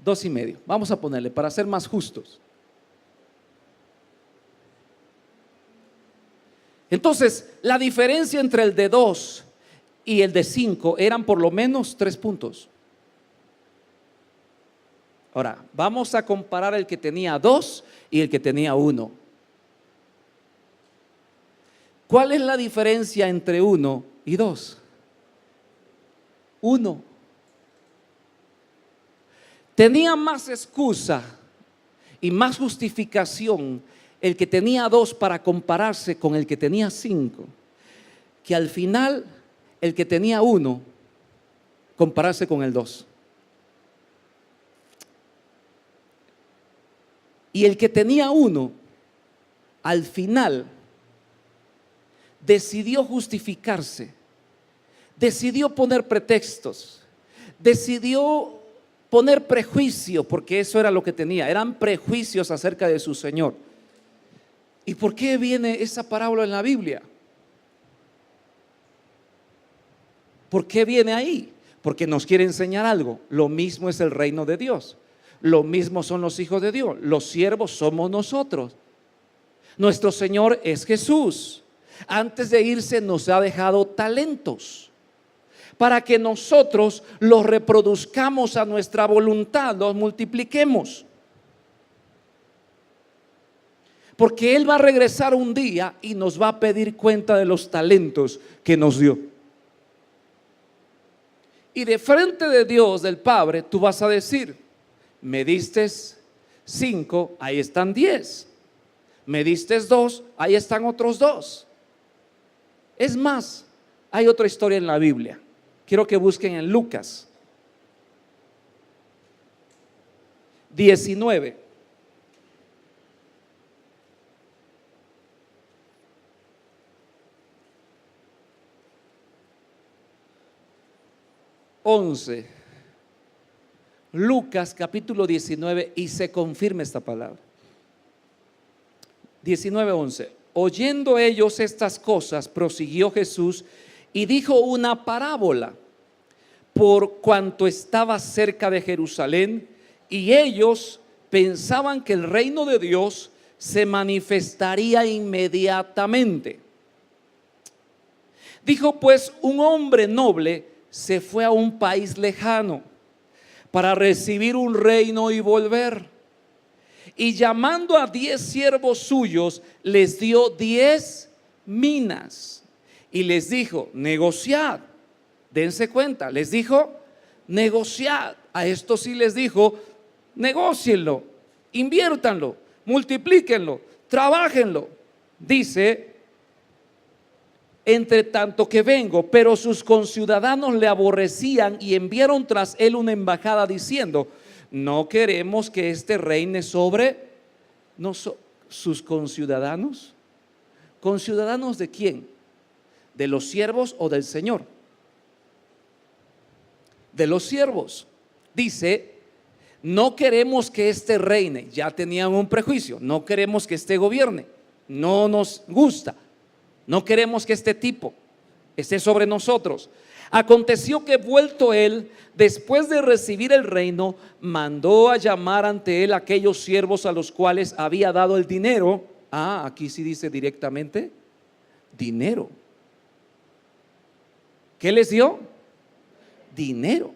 2,5. Vamos a ponerle para ser más justos. Entonces, la diferencia entre el de 2 y el de 5 eran por lo menos 3 puntos. Ahora, vamos a comparar el que tenía 2 y el que tenía 1. ¿Cuál es la diferencia entre 1 y 2? 1. Tenía más excusa y más justificación el que tenía 2 para compararse con el que tenía 5, que al final el que tenía 1 compararse con el 2. Y el que tenía 1 al final decidió justificarse, decidió poner pretextos, decidió poner prejuicio, porque eso era lo que tenía, eran prejuicios acerca de su Señor. ¿Y por qué viene esa parábola en la Biblia? ¿Por qué viene ahí? Porque nos quiere enseñar algo. Lo mismo es el reino de Dios. Lo mismo son los hijos de Dios. Los siervos somos nosotros. Nuestro Señor es Jesús. Antes de irse nos ha dejado talentos para que nosotros los reproduzcamos a nuestra voluntad, los multipliquemos. Porque Él va a regresar un día y nos va a pedir cuenta de los talentos que nos dio. Y de frente de Dios, del Padre, tú vas a decir: me diste 5, ahí están 10. Me diste 2, ahí están otros 2. Es más, hay otra historia en la Biblia. Quiero que busquen en Lucas 19. Lucas capítulo 19, y se confirma esta palabra. 19:11. Oyendo ellos estas cosas, prosiguió Jesús y dijo una parábola, por cuanto estaba cerca de Jerusalén, y ellos pensaban que el reino de Dios se manifestaría inmediatamente. Dijo pues: un hombre noble se fue a un país lejano para recibir un reino y volver. Y llamando a 10 siervos suyos, les dio 10 minas y les dijo: negociad. Dense cuenta, les dijo: negociad. A estos sí les dijo: negócienlo, inviértanlo, multiplíquenlo, trabájenlo. Dice: entre tanto que vengo. Pero sus conciudadanos le aborrecían y enviaron tras él una embajada diciendo: no queremos que este reine sobre sus conciudadanos. ¿Conciudadanos de quién? ¿De los siervos o del Señor? De los siervos. Dice: no queremos que este reine. Ya tenían un prejuicio. No queremos que este gobierne. No nos gusta. No queremos que este tipo esté sobre nosotros. Aconteció que vuelto él, después de recibir el reino, mandó a llamar ante él aquellos siervos a los cuales había dado el dinero. Aquí sí dice directamente dinero. ¿Qué les dio? Dinero.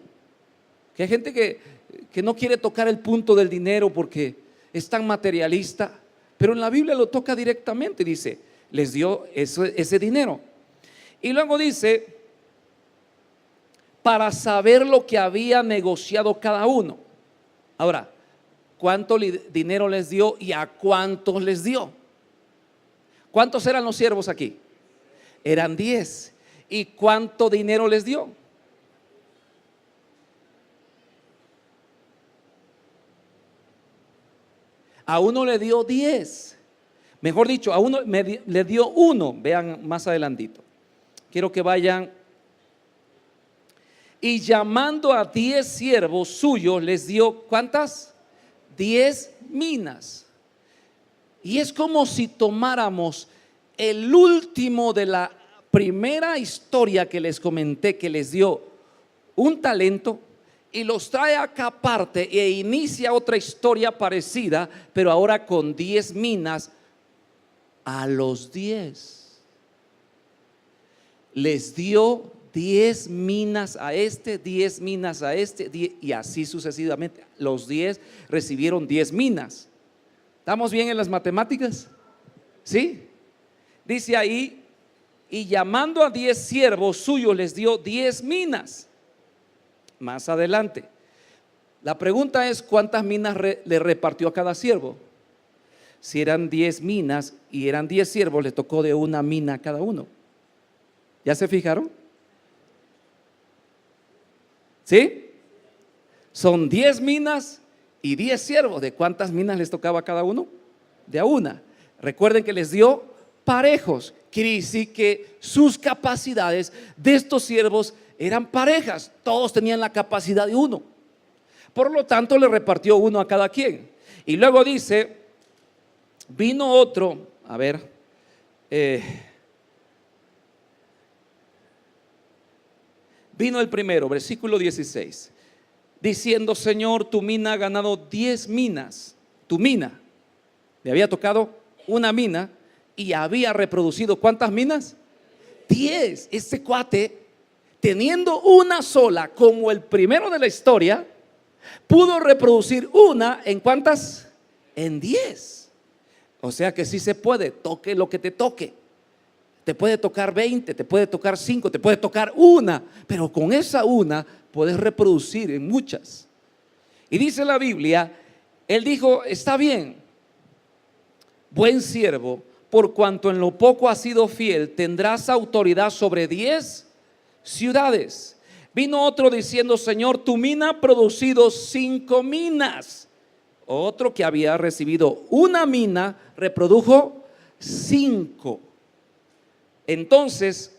Que hay gente que no quiere tocar el punto del dinero porque es tan materialista, pero en la Biblia lo toca directamente. Dice: les dio ese dinero. Y luego dice: para saber lo que había negociado cada uno. Ahora, ¿cuánto dinero les dio y a cuántos les dio? ¿Cuántos eran los siervos aquí? Eran 10. ¿Y cuánto dinero les dio? A uno le dio 10. Mejor dicho, a uno le dio 1. Vean más adelantito. Quiero que vayan. Y llamando a 10 siervos suyos, les dio ¿cuántas? 10 minas. Y es como si tomáramos el último de la primera historia que les comenté, que les dio un talento y los trae acá aparte e inicia otra historia parecida, pero ahora con 10 minas a los 10. Les dio 10 minas a este, 10 minas a este, 10, y así sucesivamente. Los 10 recibieron 10 minas. ¿Estamos bien en las matemáticas? ¿Sí? Dice ahí, y llamando a 10 siervos suyos les dio 10 minas. Más adelante, la pregunta es: ¿cuántas minas le repartió a cada siervo? Si eran 10 minas y eran 10 siervos, le tocó de una mina a cada uno. ¿Ya se fijaron? ¿Sí? Son 10 minas y 10 siervos. ¿De cuántas minas les tocaba a cada uno? De a una. Recuerden que les dio parejos. Quiere decir que sus capacidades de estos siervos eran parejas. Todos tenían la capacidad de uno. Por lo tanto, le repartió uno a cada quien. Y luego dice, vino otro, a ver, vino el primero, versículo 16, diciendo: Señor, tu mina ha ganado 10 minas. Tu mina, le había tocado una mina y había reproducido ¿cuántas minas? 10. Este cuate, teniendo una sola como el primero de la historia, pudo reproducir una en ¿cuántas? En 10. O sea que sí se puede, toque lo que te toque. Te puede tocar 20, te puede tocar 5, te puede tocar una, pero con esa una puedes reproducir en muchas. Y dice la Biblia, él dijo: está bien, buen siervo, por cuanto en lo poco has sido fiel, tendrás autoridad sobre 10 ciudades. Vino otro diciendo: Señor, tu mina ha producido 5 minas. Otro que había recibido una mina reprodujo 5. Entonces,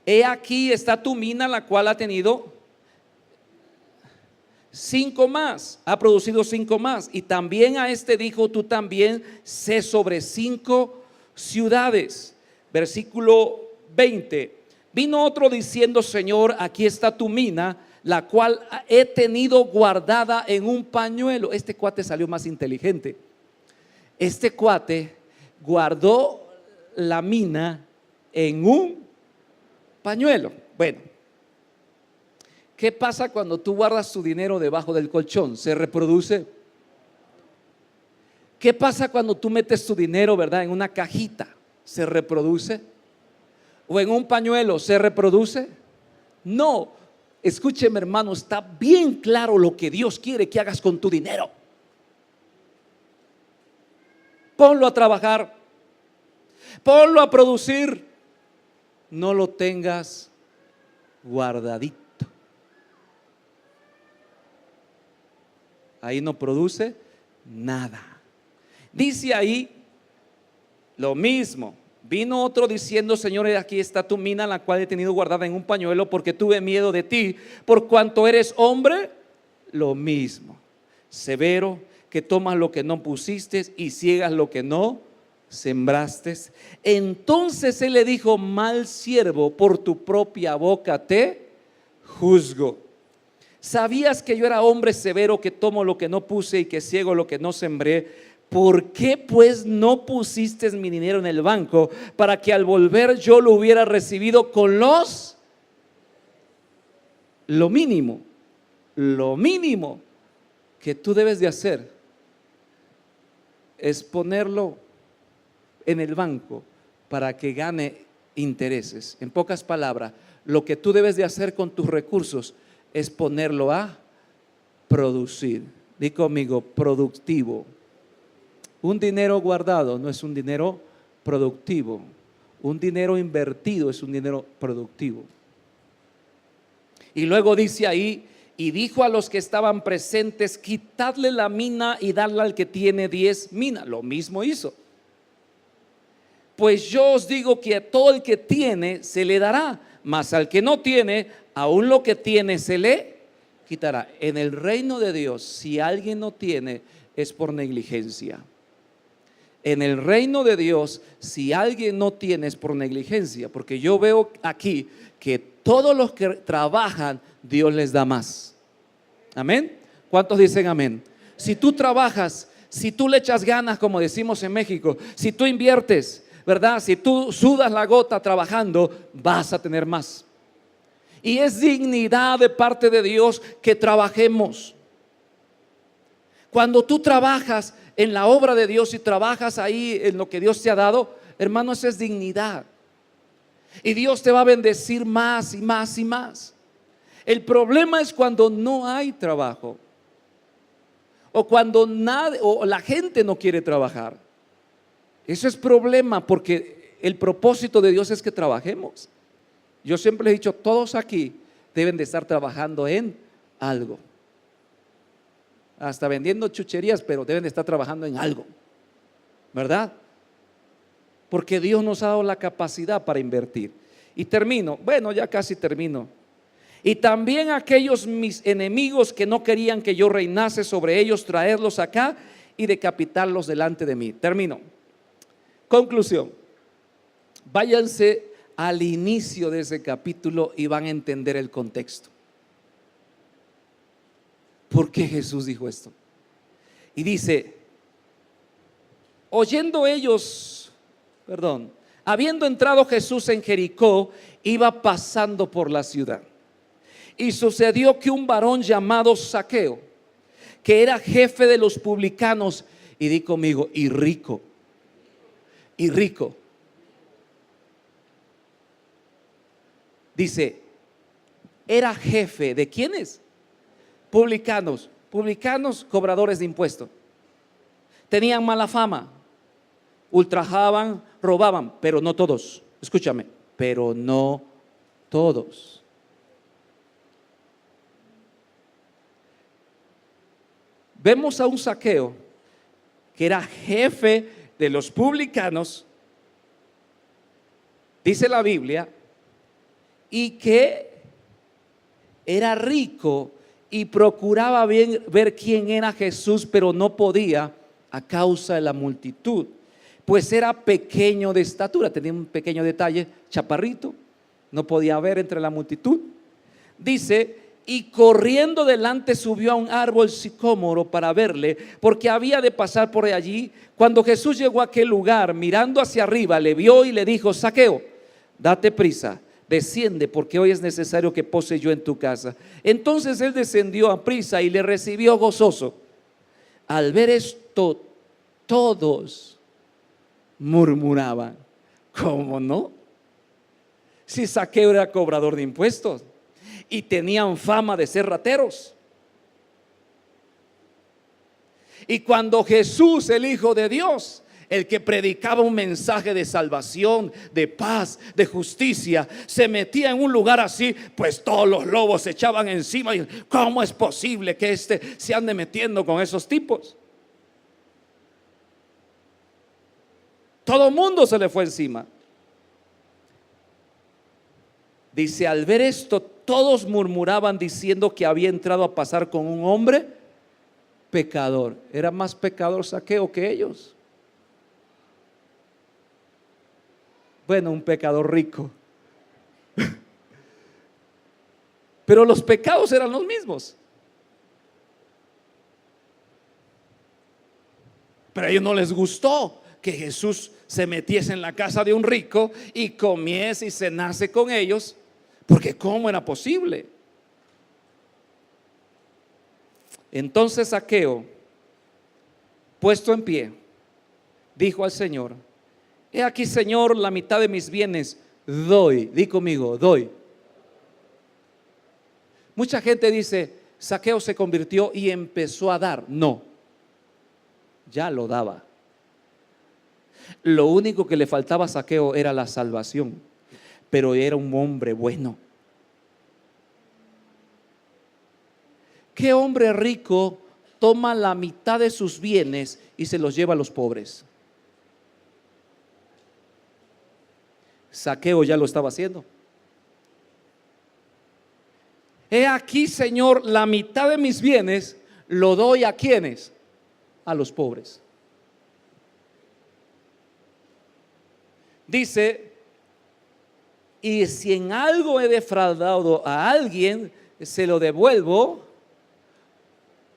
he aquí está tu mina, la cual ha tenido 5 más, ha producido 5 más. Y también a este dijo: tú también sé sobre 5 ciudades. Versículo 20. Vino otro diciendo: Señor, aquí está tu mina, la cual he tenido guardada en un pañuelo. Este cuate salió más inteligente. Este cuate guardó la mina en un pañuelo. Bueno, ¿qué pasa cuando tú guardas tu dinero debajo del colchón? ¿Se reproduce? ¿Qué pasa cuando tú metes tu dinero, verdad, en una cajita? ¿Se reproduce? ¿O en un pañuelo? ¿Se reproduce? No. Escúcheme, hermano, está bien claro lo que Dios quiere que hagas con tu dinero. Ponlo a trabajar, ponlo a producir. No lo tengas guardadito. Ahí no produce nada. Dice ahí lo mismo. Vino otro diciendo: Señor, aquí está tu mina, la cual he tenido guardada en un pañuelo, porque tuve miedo de ti, por cuanto eres hombre, lo mismo, severo, que tomas lo que no pusiste y ciegas lo que no sembraste. Entonces él le dijo: mal siervo, por tu propia boca te juzgo. ¿Sabías que yo era hombre severo, que tomo lo que no puse y que ciego lo que no sembré? ¿Por qué pues no pusiste mi dinero en el banco, para que al volver yo lo hubiera recibido con lo mínimo que tú debes de hacer es ponerlo en el banco para que gane intereses? En pocas palabras, lo que tú debes de hacer con tus recursos es ponerlo a producir. Di conmigo: productivo. Un dinero guardado no es un dinero productivo. Un dinero invertido es un dinero productivo. Y luego dice ahí: y dijo a los que estaban presentes: quitadle la mina y dadle al que tiene 10 minas. Lo mismo hizo. Pues yo os digo que a todo el que tiene se le dará, mas al que no tiene, aún lo que tiene se le quitará. En el reino de Dios, si alguien no tiene, es por negligencia. En el reino de Dios, si alguien no tiene, es por negligencia. Porque yo veo aquí que todos los que trabajan, Dios les da más. Amén. ¿Cuántos dicen amén? Si tú trabajas, si tú le echas ganas, como decimos en México, si tú inviertes, ¿verdad? Si tú sudas la gota trabajando, vas a tener más. Y es dignidad de parte de Dios que trabajemos. Cuando tú trabajas en la obra de Dios y trabajas ahí en lo que Dios te ha dado, hermano, eso es dignidad. Y Dios te va a bendecir más y más y más. El problema es cuando no hay trabajo, o cuando o la gente no quiere trabajar. Eso es problema, porque el propósito de Dios es que trabajemos. Yo siempre he dicho, todos aquí deben de estar trabajando en algo. Hasta vendiendo chucherías, pero deben de estar trabajando en algo, ¿verdad? Porque Dios nos ha dado la capacidad para invertir. Y termino, bueno, ya casi termino. Y también aquellos mis enemigos que no querían que yo reinase sobre ellos, traerlos acá y decapitarlos delante de mí. Termino. Conclusión. Váyanse al inicio de ese capítulo y van a entender el contexto. ¿Por qué Jesús dijo esto? Y dice, habiendo entrado Jesús en Jericó, iba pasando por la ciudad. Y sucedió que un varón llamado Zaqueo, que era jefe de los publicanos, y di conmigo, y rico. Dice, era jefe de ¿quiénes? Publicanos, cobradores de impuestos. Tenían mala fama, ultrajaban, robaban, pero no todos. Escúchame, pero no todos. Vemos a un Zaqueo que era jefe de los publicanos, dice la Biblia, y que era rico y procuraba ver quién era Jesús, pero no podía a causa de la multitud, pues era pequeño de estatura, tenía un pequeño detalle, chaparrito, no podía ver entre la multitud. Dice, y corriendo delante subió a un árbol sicómoro para verle, porque había de pasar por allí. Cuando Jesús llegó a aquel lugar, mirando hacia arriba, le vio y le dijo, Zaqueo, date prisa, desciende, porque hoy es necesario que pose yo en tu casa. Entonces él descendió a prisa y le recibió gozoso. Al ver esto, todos murmuraban, ¿cómo no? Si Zaqueo era cobrador de impuestos y tenían fama de ser rateros. Y cuando Jesús, el Hijo de Dios, el que predicaba un mensaje de salvación, de paz, de justicia, se metía en un lugar así, pues todos los lobos se echaban encima. Y ¿cómo es posible que se ande metiendo con esos tipos? Todo el mundo se le fue encima. Dice, al ver esto, todos murmuraban diciendo que había entrado a pasar con un hombre pecador. Era más pecador Zaqueo que ellos. Bueno, un pecador rico. Pero los pecados eran los mismos. Pero a ellos no les gustó que Jesús se metiese en la casa de un rico y comiese y cenase con ellos, porque ¿cómo era posible? Entonces Zaqueo, puesto en pie, dijo al Señor, he aquí, Señor, la mitad de mis bienes doy. Di conmigo, doy. Mucha gente dice, Zaqueo se convirtió y empezó a dar. No, ya lo daba. Lo único que le faltaba a Zaqueo era la salvación, pero era un hombre bueno. ¿Qué hombre rico toma la mitad de sus bienes y se los lleva a los pobres? Zaqueo ya lo estaba haciendo. He aquí, Señor, la mitad de mis bienes lo doy a ¿quiénes? A los pobres. Dice, y si en algo he defraudado a alguien, se lo devuelvo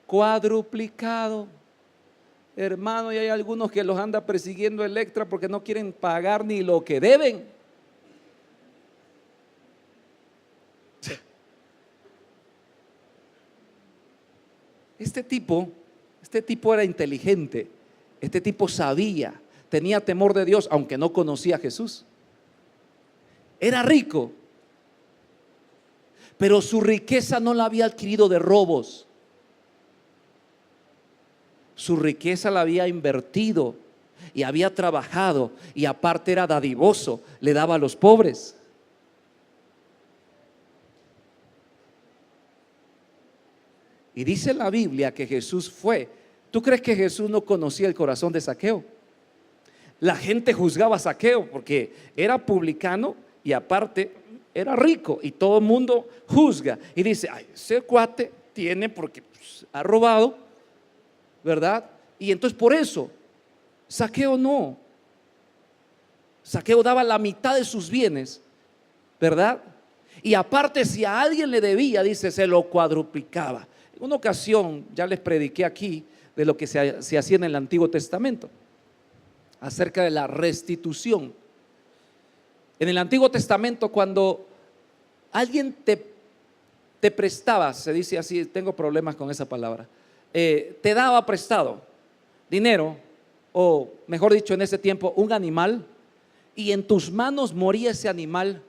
cuadruplicado. Hermano, y hay algunos que los anda persiguiendo Electra porque no quieren pagar ni lo que deben. Este tipo era inteligente, este tipo sabía, tenía temor de Dios, aunque no conocía a Jesús. Era rico, pero su riqueza no la había adquirido de robos. Su riqueza la había invertido y había trabajado, y aparte era dadivoso, le daba a los pobres. Y dice la Biblia que Jesús fue. ¿Tú crees que Jesús no conocía el corazón de Zaqueo? La gente juzgaba a Zaqueo porque era publicano y aparte era rico, y todo el mundo juzga y dice: ay, ese cuate tiene porque ha robado, ¿verdad? Y entonces por eso Zaqueo no. Zaqueo daba la mitad de sus bienes, ¿verdad? Y aparte, si a alguien le debía, dice, se lo cuadruplicaba. En una ocasión ya les prediqué aquí de lo que se hacía en el Antiguo Testamento acerca de la restitución. En el Antiguo Testamento, cuando alguien te prestaba, se dice así, tengo problemas con esa palabra, te daba prestado dinero, o mejor dicho, en ese tiempo, un animal, y en tus manos moría ese animal,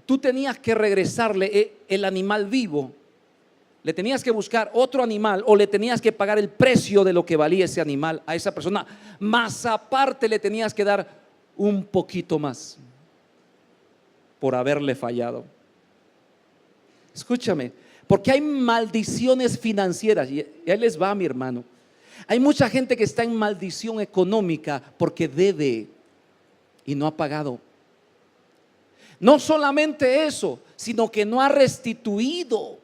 tú tenías que regresarle el animal vivo. Le tenías que buscar otro animal, o le tenías que pagar el precio de lo que valía ese animal a esa persona, más aparte le tenías que dar un poquito más por haberle fallado. Escúchame, porque hay maldiciones financieras, y ahí les va, mi hermano. Hay mucha gente que está en maldición económica porque debe y no ha pagado. No solamente eso, sino que no ha restituido.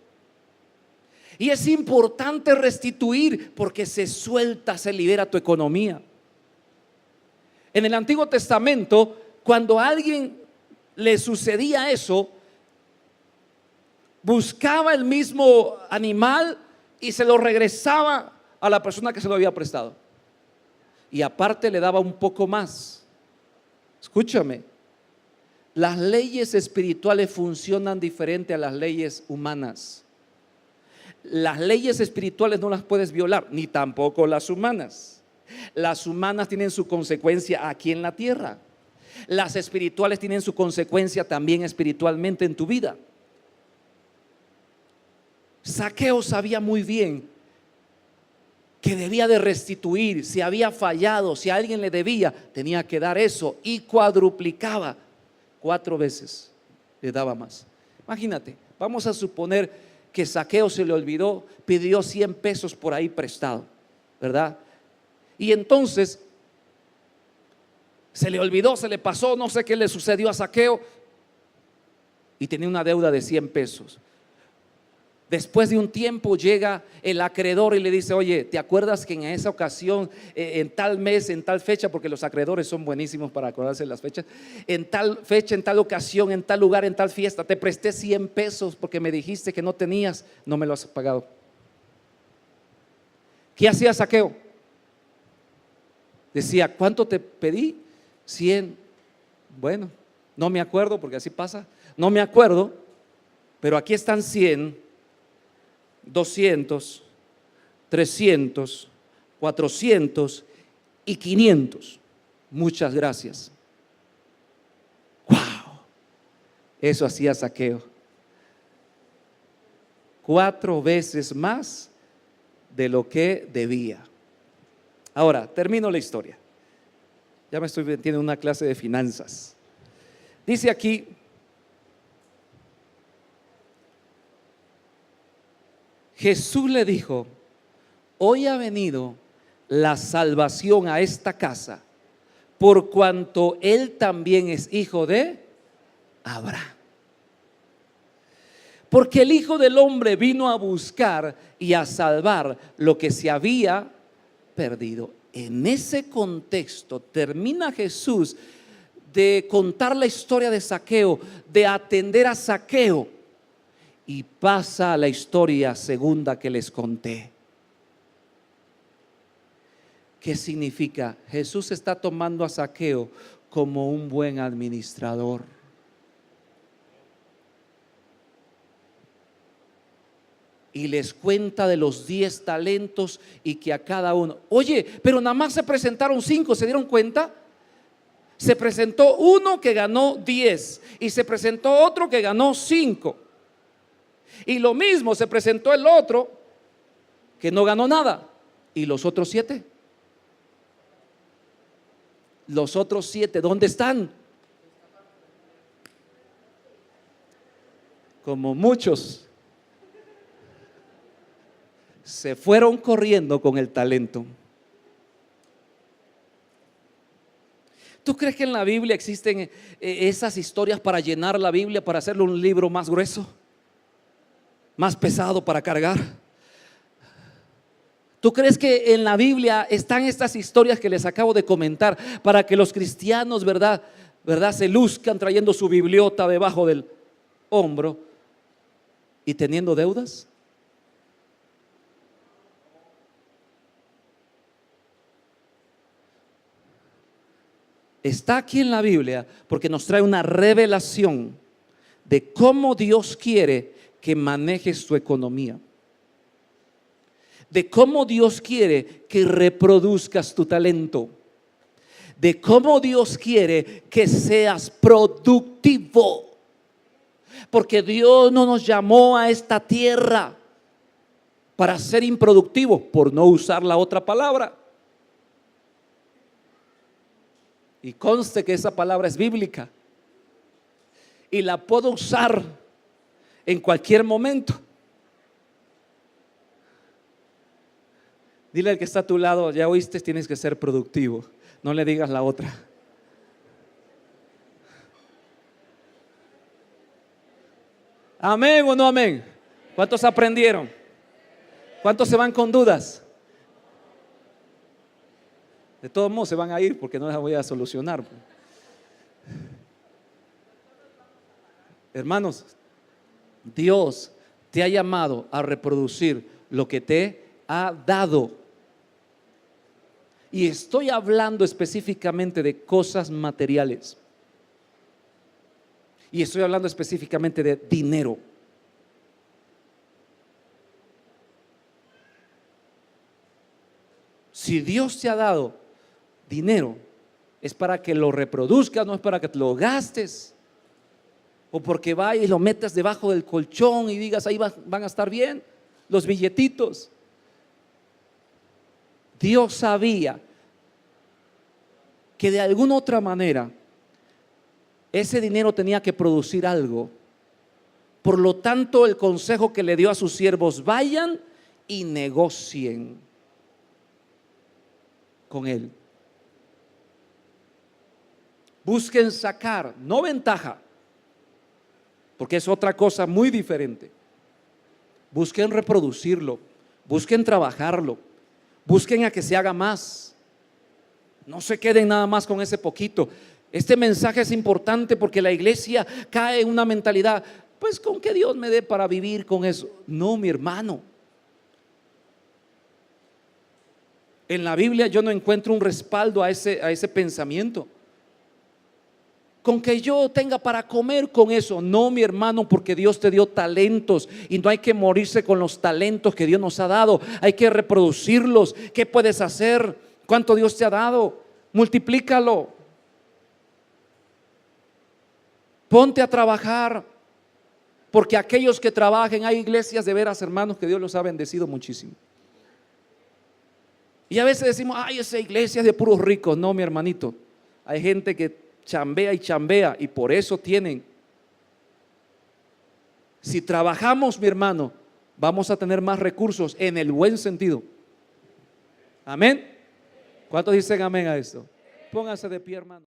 Y es importante restituir porque se suelta, se libera tu economía. En el Antiguo Testamento, cuando a alguien le sucedía eso, buscaba el mismo animal y se lo regresaba a la persona que se lo había prestado. Y aparte le daba un poco más. Escúchame, las leyes espirituales funcionan diferente a las leyes humanas. Las leyes espirituales no las puedes violar, ni tampoco las humanas. Las humanas tienen su consecuencia aquí en la tierra. Las espirituales tienen su consecuencia también espiritualmente en tu vida. Zaqueo sabía muy bien que debía de restituir. Si había fallado, si a alguien le debía, tenía que dar eso, y cuadruplicaba. 4 veces le daba más. Imagínate, vamos a suponer que Zaqueo se le olvidó, pidió 100 pesos por ahí prestado, ¿verdad? Y entonces se le olvidó, se le pasó, no sé qué le sucedió a Zaqueo, y tenía una deuda de 100 pesos. Después de un tiempo llega el acreedor y le dice: oye, ¿te acuerdas que en esa ocasión, en tal mes, en tal fecha, porque los acreedores son buenísimos para acordarse de las fechas, en tal fecha, en tal ocasión, en tal lugar, en tal fiesta, te presté 100 pesos porque me dijiste que no tenías, no me lo has pagado? ¿Qué hacía Zaqueo? Decía: ¿cuánto te pedí? 100. Bueno, no me acuerdo, porque así pasa, no me acuerdo, pero aquí están 100, 200, 300, 400 y 500. Muchas gracias. ¡Wow! Eso hacía Zaqueo. 4 veces más de lo que debía. Ahora, termino la historia. Ya me estoy metiendo en una clase de finanzas. Dice aquí: Jesús le dijo: hoy ha venido la salvación a esta casa, por cuanto él también es hijo de Abraham. Porque el Hijo del Hombre vino a buscar y a salvar lo que se había perdido. En ese contexto termina Jesús de contar la historia de Zaqueo, de atender a Zaqueo, y pasa a la historia segunda que les conté. ¿Qué significa? Jesús está tomando a Zaqueo como un buen administrador. Y les cuenta de los 10 talentos y que a cada uno. Oye, pero nada más se presentaron 5, ¿se dieron cuenta? Se presentó uno que ganó 10 y se presentó otro que ganó 5. Y lo mismo se presentó el otro que no ganó nada. ¿Y los otros 7? Los otros 7, ¿dónde están? Como muchos se fueron corriendo con el talento. ¿Tú crees que en la Biblia existen esas historias para llenar la Biblia, para hacerle un libro más grueso, más pesado para cargar? ¿Tú crees que en la Biblia están estas historias que les acabo de comentar para que los cristianos, verdad, se luzcan trayendo su bibliota debajo del hombro y teniendo deudas? Está aquí en la Biblia porque nos trae una revelación de cómo Dios quiere que manejes tu economía, de cómo Dios quiere que reproduzcas tu talento, de cómo Dios quiere que seas productivo, porque Dios no nos llamó a esta tierra para ser improductivos, por no usar la otra palabra. Y conste que esa palabra es bíblica y la puedo usar en cualquier momento. Dile al que está a tu lado, ya oíste, tienes que ser productivo. No le digas la otra. ¿Amén o no amén? ¿Cuántos aprendieron? ¿Cuántos se van con dudas? De todos modos se van a ir porque no las voy a solucionar. Hermanos, Dios te ha llamado a reproducir lo que te ha dado. Y estoy hablando específicamente de cosas materiales. Y estoy hablando específicamente de dinero. Si Dios te ha dado dinero, es para que lo reproduzcas, no es para que te lo gastes, o porque vayas y lo metas debajo del colchón y digas ahí van a estar bien los billetitos. Dios sabía que de alguna otra manera ese dinero tenía que producir algo. Por lo tanto, el consejo que le dio a sus siervos: vayan y negocien con él. Busquen sacar, no ventaja, porque es otra cosa muy diferente. Busquen reproducirlo, busquen trabajarlo, busquen a que se haga más. No se queden nada más con ese poquito. Este mensaje es importante porque la iglesia cae en una mentalidad: pues con que Dios me dé para vivir con eso. No, mi hermano. En la Biblia yo no encuentro un respaldo a ese pensamiento. Con que yo tenga para comer con eso. No, mi hermano, porque Dios te dio talentos y no hay que morirse con los talentos que Dios nos ha dado. Hay que reproducirlos. ¿Qué puedes hacer? ¿Cuánto Dios te ha dado? Multiplícalo. Ponte a trabajar, porque aquellos que trabajen, hay iglesias de veras, hermanos, que Dios los ha bendecido muchísimo. Y a veces decimos: ay, esa iglesia es de puros ricos. No, mi hermanito, hay gente que chambea y chambea y por eso tienen. Si trabajamos, mi hermano, vamos a tener más recursos en el buen sentido. Amén. ¿Cuántos dicen amén a esto? Pónganse de pie, hermano.